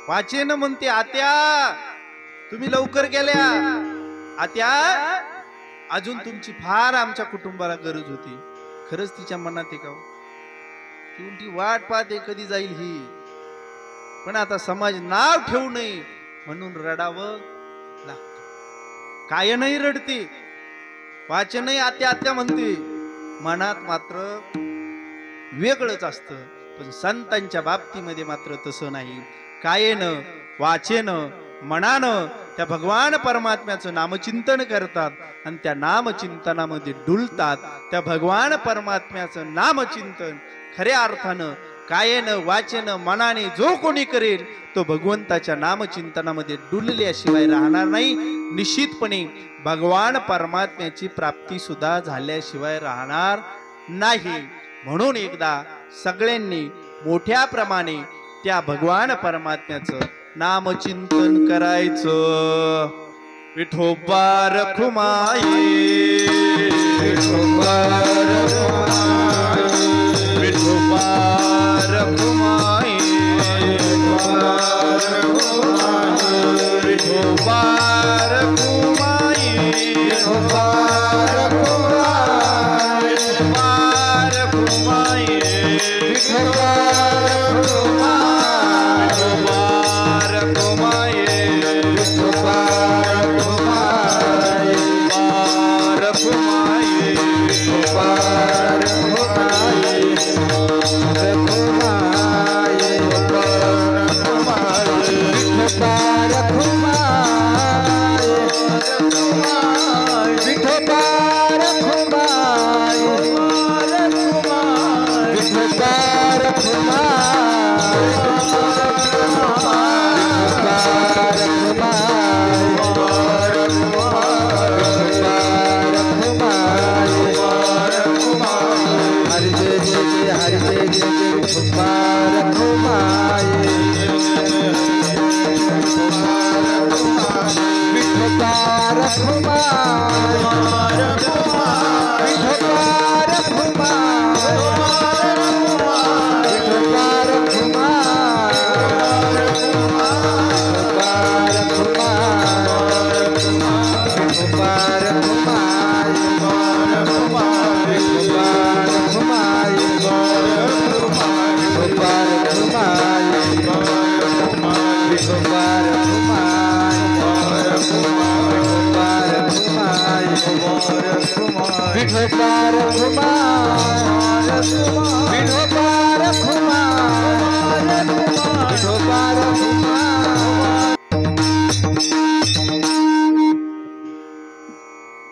वाचेन म्हणते आत्या तुम्ही लवकर गेल्या, आत्या अजून तुमची फार आमच्या कुटुंबाला गरज होती. खरंच तिच्या मनात आहे का? ती उलटी वाट पाहते कधी जाईल ही. पण आता समाज नाव ठेवू नये म्हणून रडावं लागतं. काय नाही रडते, वाचनही आत्या आत्या म्हणते. मनात मात्र वेगळंच असतं. पण संतांच्या बाबतीमध्ये मात्र तसं नाही. कायेनं वाचेनं मनानं त्या भगवान परमात्म्याचं नामचिंतन करतात आणि त्या नामचिंतनामध्ये डुलतात. त्या भगवान परमात्म्याचं नामचिंतन खऱ्या अर्थानं कायेनं वाचेनं मनाने जो कोणी करेल तो भगवंताच्या नामचिंतनामध्ये डुलल्याशिवाय राहणार नाही. निश्चितपणे भगवान परमात्म्याची प्राप्ती सुद्धा झाल्याशिवाय राहणार नाही. म्हणून एकदा सगळ्यांनी मोठ्या प्रमाणे त्या भगवान परमात्म्याचं नामचिंतन करायचं. विठोबा रखुमाई विठोबा रखुमाई विठोबा रखुमाई विठोबा रखुमाई विठोबा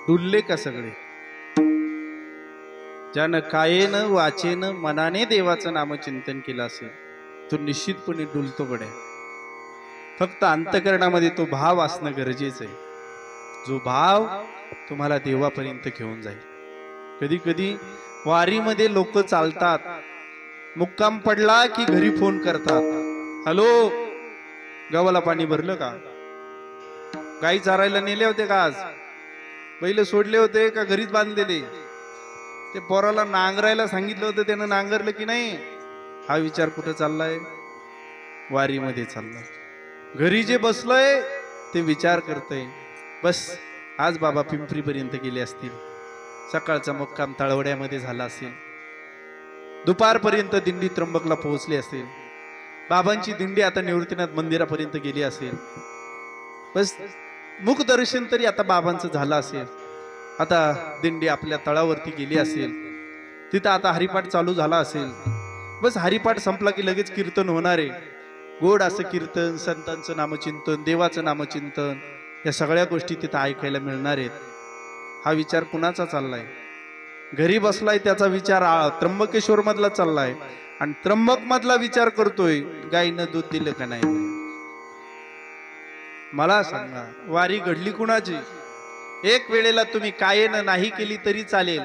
डुलले का सगळे? ज्यानं कायेनं वाचेनं मनाने देवाचं नामचिंतन केलं असेल तो निश्चितपणे डुलतो गड्या. फक्त अंतकरणामध्ये तो भाव असणं गरजेचं आहे. जो भाव तुम्हाला देवापर्यंत घेऊन जाईल. कधी कधी वारीमध्ये लोक चालतात, मुक्काम पडला की घरी फोन करतात, हॅलो गव्हाला पाणी भरलं का? गाई चारायला नेले होते का? आज बैल सोडले होते का घरीच बांधलेले? ते पोराला नांगरायला सांगितलं होतं, त्यानं नांगरलं की नाही? हा विचार कुठं चाललाय? वारीमध्ये चाललाय. घरी जे बसलंय ते विचार करतय, बस आज बाबा पिंपरी पर्यंत गेले असतील, सकाळचा मुक्काम तळवड्यामध्ये झाला असेल, दुपारपर्यंत दिंडी त्र्यंबकला पोहोचली असेल, बाबांची दिंडी आता निवृत्तीनाथ मंदिरापर्यंत गेली असेल, बस मुखदर्शन तरी आता बाबांचं झालं असेल, आता दिंडी आपल्या तळावरती गेली असेल, तिथं आता हरिपाठ चालू झाला असेल, बस हरिपाठ संपला की लगेच कीर्तन होणार आहे. गोड असं कीर्तन, संतांचं नामचिंतन, देवाचं नामचिंतन, या सगळ्या गोष्टी तिथं ऐकायला मिळणार आहेत. हा विचार कुणाचा चाललाय? घरी बसलाय त्याचा विचार त्र्यंबकेश्वर मधला चाललाय आणि त्र्यंबक मधला विचार करतोय गायीनं दूध दिलं का नाही. मला सांगा, वारी घडली कुणाची? एक वेळेला तुम्ही कायेनं नाही केली तरी चालेल,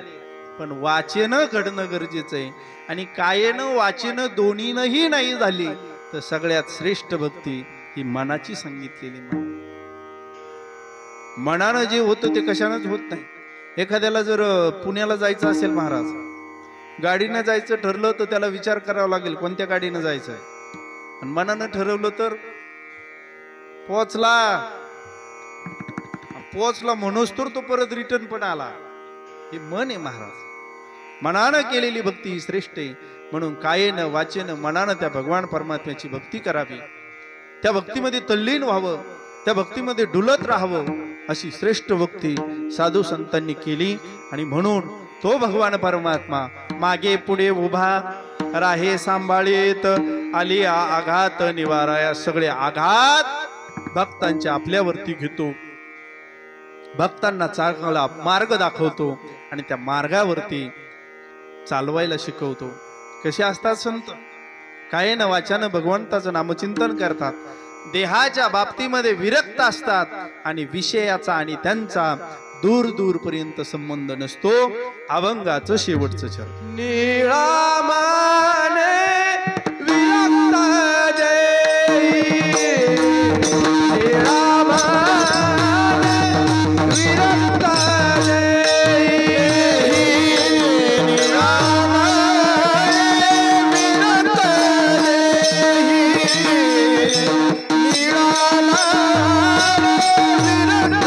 पण वाचेनं घडणं गरजेचं आहे. आणि कायेनं वाचेनं दोन्हीनंही नाही झाली तर सगळ्यात श्रेष्ठ भक्ती ही मनाची सांगितलेली. मनानं जे होतं ते कशानंच होत नाही. एखाद्याला जर पुण्याला जायचं असेल महाराज, गाडीनं जायचं ठरलं तर त्याला विचार करावा लागेल कोणत्या गाडीनं जायचं आहे. आणि मनानं ठरवलं तर पोचला म्हणूस तर तो परत रिटर्न पण आला. हे मन आहे महाराज. मनानं केलेली भक्ती ही श्रेष्ठ आहे. म्हणून कायेनं वाचेनं मनानं त्या भगवान परमात्म्याची भक्ती करावी, त्या भक्तीमध्ये तल्लीन व्हावं, त्या भक्तीमध्ये डुलत राहावं, अशी श्रेष्ठ भक्ती साधू संतांनी केली. आणि म्हणून तो भगवान परमात्मा मागे पुढे उभा राहे सांभाळीत आली आघात निवाराया सगळे आघात भक्तांच्या आपल्यावरती घेतो, भक्तांना चांगला मार्ग दाखवतो आणि त्या मार्गावरती चालवायला शिकवतो. कसे असतात संत? कायेन वाचानं भगवंताचं नामचिंतन करतात, देहाच्या बाबतीमध्ये विरक्त असतात आणि विषयाचा आणि त्यांचा दूर दूर पर्यंत संबंध नसतो. अभंगाचं शेवटचं चरण निळा माने विरक्त देई, निळा माने विरक्त देई, निळा माने विरक्त देई, निळा माने विरक्त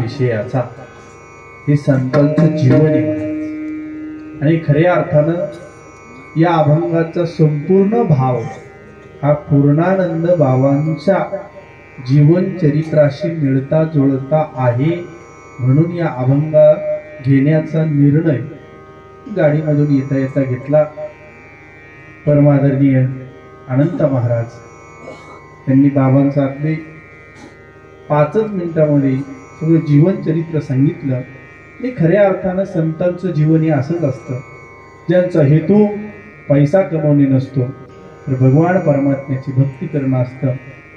विषयाचा हे संतांचं जीवन आहे म्हणायचं. आणि खऱ्या अर्थानं या अभंगाचा संपूर्ण भाव हा पूर्णानंद बाबांच्या जीवन चरित्राशी मिळता जुळता आहे. म्हणून या अभंग घेण्याचा निर्णय गाडीमधून येता येता घेतला. परमादरणीय अनंत महाराज त्यांनी बाबांचं अगदी 5च मिनिटांमध्ये सगळं जीवन चरित्र सांगितलं. आणि खऱ्या अर्थानं संतांचं जीवन हे असंच असतं, ज्यांचा हेतू पैसा कमवणे नसतो तर भगवान परमात्म्याची भक्ती करणं असतं.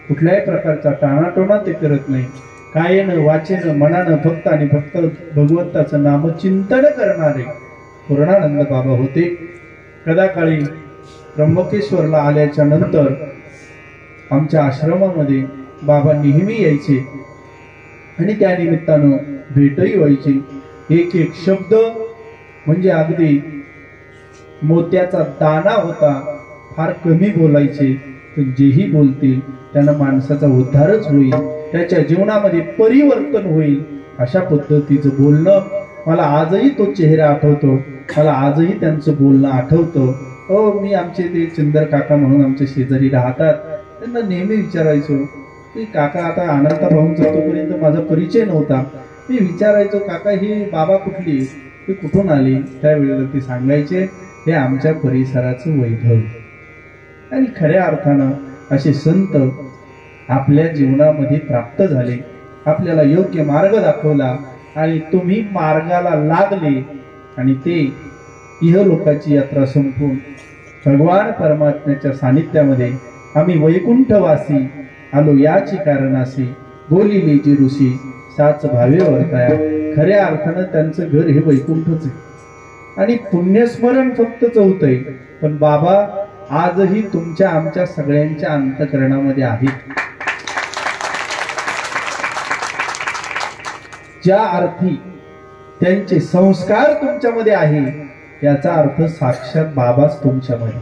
कुठल्याही प्रकारचा टाणाटोणा ते करत नाही. कायेनं वाचेनं मनानं फक्त आणि फक्त भगवंताचं नामचिंतन करणारे पूर्णानंद बाबा होते. कदाकाळी त्र्यंबकेश्वरला आल्याच्या नंतर आमच्या आश्रमामध्ये बाबा नेहमी यायचे आणि त्या निमित्तानं भेटही व्हायची. एक एक शब्द म्हणजे अगदी मोत्याचा दाना होता. फार कमी बोलायचे, पण जेही बोलतील त्यानं माणसाचा उद्धारच होईल, त्याच्या जीवनामध्ये परिवर्तन होईल अशा पद्धतीचं बोलणं. मला आजही तो चेहरा आठवतो, मला आजही त्यांचं बोलणं आठवतं. मी आमचे ते चंदर काका म्हणून आमच्या शेजारी राहतात, त्यांना नेहमी विचारायचो की काका, आता अनंता भाऊंचा तोपर्यंत माझा परिचय नव्हता, मी विचारायचो काका ही बाबा कुठली, ते कुठून आली. त्यावेळेला ते सांगायचे हे आमच्या परिसराचं वैभव. आणि खऱ्या अर्थानं असे संत आपल्या जीवनामध्ये प्राप्त झाले, आपल्याला योग्य मार्ग दाखवला आणि तुम्ही मार्गाला लागले आणि ते इहलोकाची यात्रा संपून भगवान परमात्म्याच्या सानिध्यामध्ये आम्ही वैकुंठवासी आलो याची कारणासी बोलिले जी ऋषी साच भावे वर्ताया. खऱ्या अर्थानं त्यांचं घर हे वैकुंठच आहे. आणि पुण्यस्मरण फक्त चौथय, पण बाबा आजही तुमच्या आमच्या सगळ्यांच्या अंतःकरणामध्ये आहेत. ज्या अर्थी त्यांचे संस्कार तुमच्यामध्ये आहे याचा अर्थ साक्षात बाबाच तुमच्यामध्ये.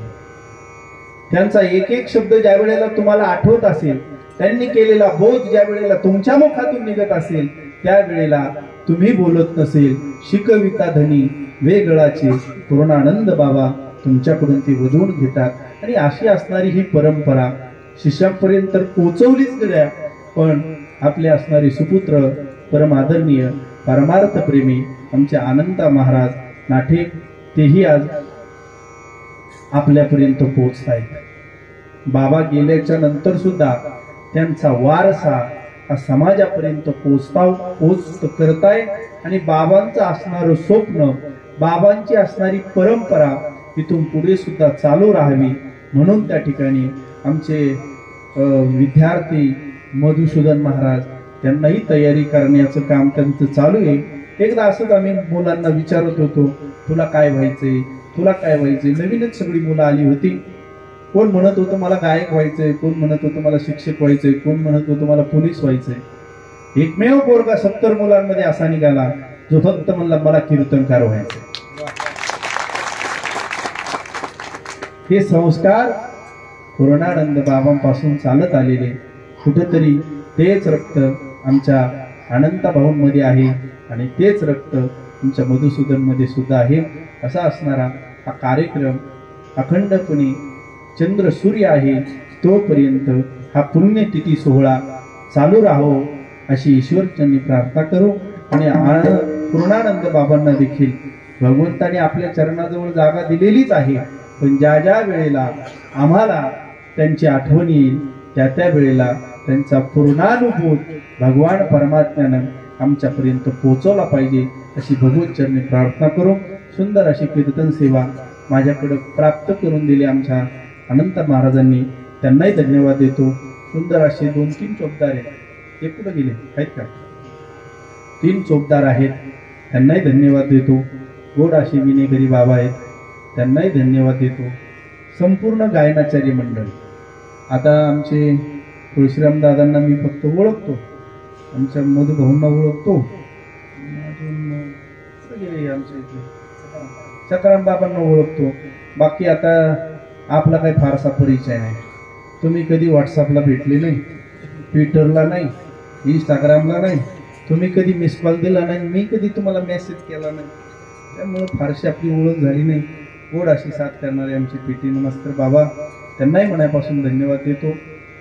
त्यांचा एक एक शब्द ज्या वेळेला तुम्हाला आठवत असेल, त्यांनी केलेला बोध ज्या वेळेला तुमच्या मुखातून निघत असेल, त्यावेळेला तुम्ही बोलत नसेल शिकविता धनी वेगळाचे पूर्णानंद बाबा तुमच्याकडून ती वधवून घेतात. आणि अशी असणारी ही परंपरा शिष्यापर्यंत पोहोचवलीच गेल्या. पण आपले असणारे सुपुत्र परम आदरणीय परमार्थ प्रेमी आमचे अनंता महाराज नाठे तेही आज आपल्यापर्यंत पोहोचत आहेत. बाबा गेल्याच्या नंतर सुद्धा त्यांचा वारसा हा समाजापर्यंत पोहोच करताय. आणि बाबांचं असणारं स्वप्न, बाबांची असणारी परंपरा इथून पुढे सुद्धा चालू राहावी म्हणून त्या ठिकाणी आमचे विद्यार्थी मधुसूदन महाराज त्यांनाही तयारी करण्याचं काम त्यांचं चालू आहे. एकदा असंच आम्ही मुलांना विचारत होतो, तुला काय व्हायचंय, तुला काय व्हायचंय. नवीनच सगळी मुलं आली होती. कोण म्हणत होतं मला गायक व्हायचंय, कोण म्हणत होतं मला शिक्षक व्हायचंय, कोण म्हणत होतं मला पोलीस व्हायचंय. एकमेव पोरगा 70 मुलांमध्ये असा निघाला जो फक्त म्हणला मला कीर्तनकार व्हायचंय. हे संस्कार पूर्णानंद बाबांपासून चालत आलेले. कुठेतरी तेच रक्त आमच्या अनंता भाऊंमध्ये आहे आणि तेच रक्त आमच्या मधुसूदन मध्ये सुद्धा आहे. असा असणारा हा कार्यक्रम अखंडपणे चंद्र सूर्य आहे तोपर्यंत हा पुण्यतिथी सोहळा चालू राहो अशी ईश्वरचरणी प्रार्थना करू. आणि पूर्णानंद बाबांना देखील भगवंताने आपल्या चरणाजवळ जागा दिलेलीच आहे. पण ज्या ज्या वेळेला आम्हाला त्यांची आठवण येईल त्या त्या वेळेला त्यांचा पूर्णानुभूत भगवान परमात्म्यानं आमच्यापर्यंत पोहोचवला पाहिजे अशी भगवतचरणी प्रार्थना करू. सुंदर अशी कीर्तन सेवा माझ्याकडे प्राप्त करून दिली आमच्या अनंत महाराजांनी, त्यांनाही धन्यवाद देतो. सुंदर असे 2-3 चोपदार आहेत, ते कुठे गेले आहेत का? 3 चोपदार आहेत, त्यांनाही धन्यवाद देतो. गोड असे विनेगरी बाबा आहेत, त्यांनाही धन्यवाद देतो. संपूर्ण गायनाचार्य मंडळ, आता आमचे तुळशीराम दादांना मी फक्त ओळखतो, आमच्या मधुभाऊंना ओळखतो, अजून आमच्या इथे सकाराम बाबांना ओळखतो. बाकी आता आपला काही फारसा परिचय नाही. तुम्ही कधी व्हॉट्सअपला भेटले नाही, ट्विटरला नाही, इंस्टाग्रामला नाही, तुम्ही कधी मिस कॉल दिला नाही, मी कधी तुम्हाला मेसेज केला नाही, त्यामुळं फारशी आपली ओळख झाली नाही. गोड अशी साथ करणारे आमचे पेटी मास्तर बाबा, त्यांनाही मनापासून धन्यवाद देतो.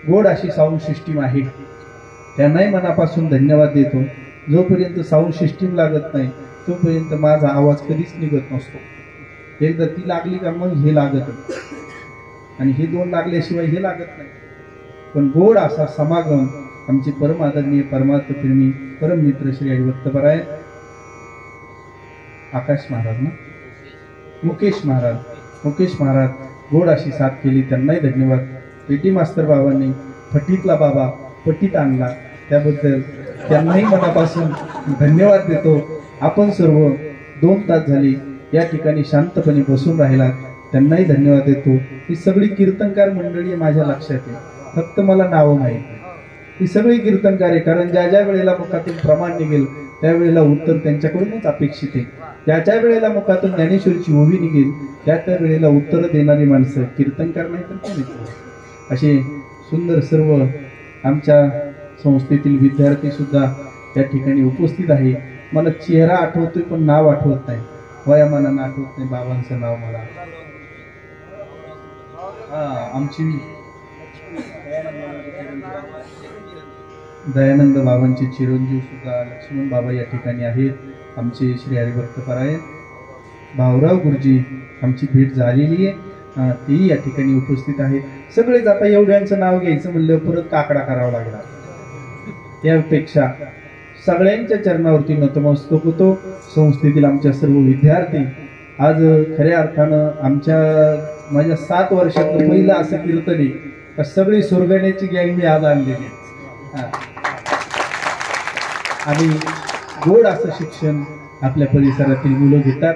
गोड अशी साऊंड सिस्टीम आहे, त्यांनाही मनापासून धन्यवाद देतो. जोपर्यंत साऊंड सिस्टीम लागत नाही तोपर्यंत माझा आवाज कधीच निघत नसतो. एकदा ती लागली का मग हे लागत, आणि हे दोन लागल्याशिवाय हे लागत नाही. पण गोड असा समागम आमचे परम आदरणीय परमार्थप्रेमी परम मित्र श्री हरिभक्तपरायण आकाश महाराज ना मुकेश महाराज गोड अशी साथ केली, त्यांनाही धन्यवाद. पेटी मास्तर बाबांनी फटीतला बाबा पटीत आणला, त्याबद्दल त्यांनाही मनापासून धन्यवाद देतो. आपण सर्व 2 तास झाली या ठिकाणी शांतपणे बसून राहिलात, त्यांनाही धन्यवाद देतो. ही सगळी कीर्तनकार मंडळी माझ्या लक्षात आहे, फक्त मला नावं माहिती. ही सगळी कीर्तनकार आहे, कारण ज्या ज्या वेळेला मुखातून प्रमाण निघेल त्यावेळेला उत्तर त्यांच्याकडूनच अपेक्षित आहे. ज्या ज्या वेळेला मुखातून ज्ञानेश्वरीची ओवी निघेल त्या त्या वेळेला उत्तर देणारी माणसं कीर्तनकार नाही तर कोण येतो. असे सुंदर सर्व आमच्या संस्थेतील विद्यार्थी सुद्धा या ठिकाणी उपस्थित आहे. मला चेहरा आठवतोय पण नाव आठवत नाही, वयामानानं आठवत नाही बाबांचं नाव मला. आमची दयानंद बाबांचे चिरंजीव सुद्धा लक्ष्मण बाबा या ठिकाणी आहेत. आमचे श्री हरिभक्तपरायण भाऊराव गुरुजी आमची भेट झालेली आहे, तेही या ठिकाणी उपस्थित आहेत. सगळेच आता एवढ्यांचं नाव घ्यायचं म्हणलं परत काकडा करावा लागला. त्यापेक्षा सगळ्यांच्या चरणावरती नतमस्तक होतो. संस्थेतील आमच्या सर्व विद्यार्थी आज खऱ्या अर्थानं माझ्या 7 वर्षातलं पहिलं असं कीर्तन आहे का सगळी सुरगाण्याची गँग मी आज आणलेली. आणि गोड असं शिक्षण आपल्या परिसरातील मुलं घेतात.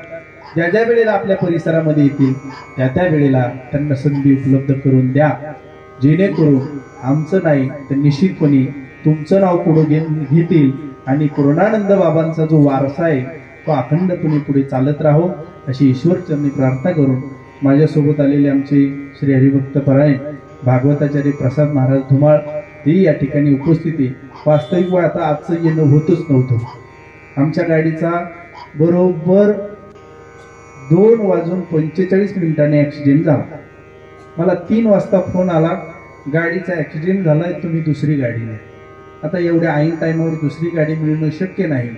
ज्या ज्या वेळेला आपल्या परिसरामध्ये येतील त्या त्या वेळेला त्यांना संधी उपलब्ध करून द्या, जेणेकरून आमचं नाही तर निश्चितपणे तुमचं नाव पुढे घेतील आणि पूर्णानंद बाबांचा जो वारसा आहे तो अखंडपणे पुढे चालत राहो अशी ईश्वरचरणी प्रार्थना करून माझ्यासोबत आलेले आमचे श्री हरिभक्तपरायण भागवताचार्य प्रसाद महाराज धुमाळ ते या ठिकाणी उपस्थित आहे. वास्तविक आता आजचं येणं होतच नव्हतं. आमच्या गाडीचा बरोबर 2:45 ऍक्सिडेंट झाला. मला 3 वाजता फोन आला, गाडीचा ऍक्सिडेंट झालाय, तुम्ही दुसरी गाडी नाही. आता एवढ्या ऐन टायमावर दुसरी गाडी मिळणं शक्य नाही.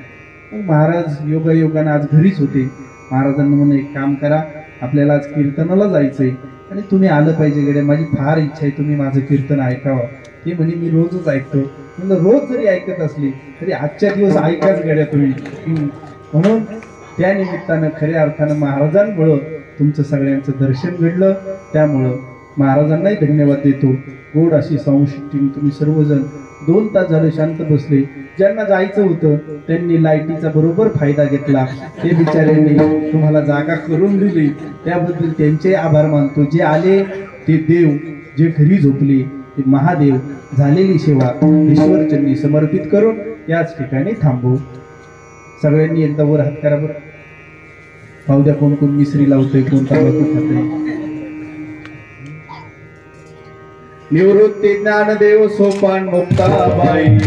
महाराज योगायोगानं आज घरीच होते. महाराजांना म्हणून एक काम करा, आपल्याला आज कीर्तनाला जायचंय आणि तुम्ही आलं पाहिजे गड्या, माझी फार इच्छा आहे तुम्ही माझं कीर्तन ऐकावं. ते म्हणे मी रोजच ऐकतो. म्हणलं रोज जरी ऐकत असली तरी आजच्या दिवस ऐकाच गड्या तुम्ही. म्हणून त्या निमित्तानं खऱ्या अर्थानं महाराजांमुळं तुमचं सगळ्यांचं दर्शन घडलं, त्यामुळं महाराजांनाही धन्यवाद देतो. गोड अशी संस्कृती तुम्ही सर्वजण 2 तास झाले शांत बसले. ज्यांना जायचं होतं त्यांनी लाईटीचा बरोबर फायदा घेतला, ते बिचाऱ्यांनी तुम्हाला जागा करून दिली, त्याबद्दल त्यांचे आभार मानतो. जे आले ते देव, जे घरी झोपले ते महादेव. झालेली सेवा ईश्वरचरणी समर्पित करून याच ठिकाणी थांबू. सगळ्यांनी एकदा वर हात करा बरं. पाहू द्या कोण कोण मिसरी लावतोय, कोण तांबाखू खातोय. निवृत्ती ज्ञानदेव सोपान मुक्ताबाई,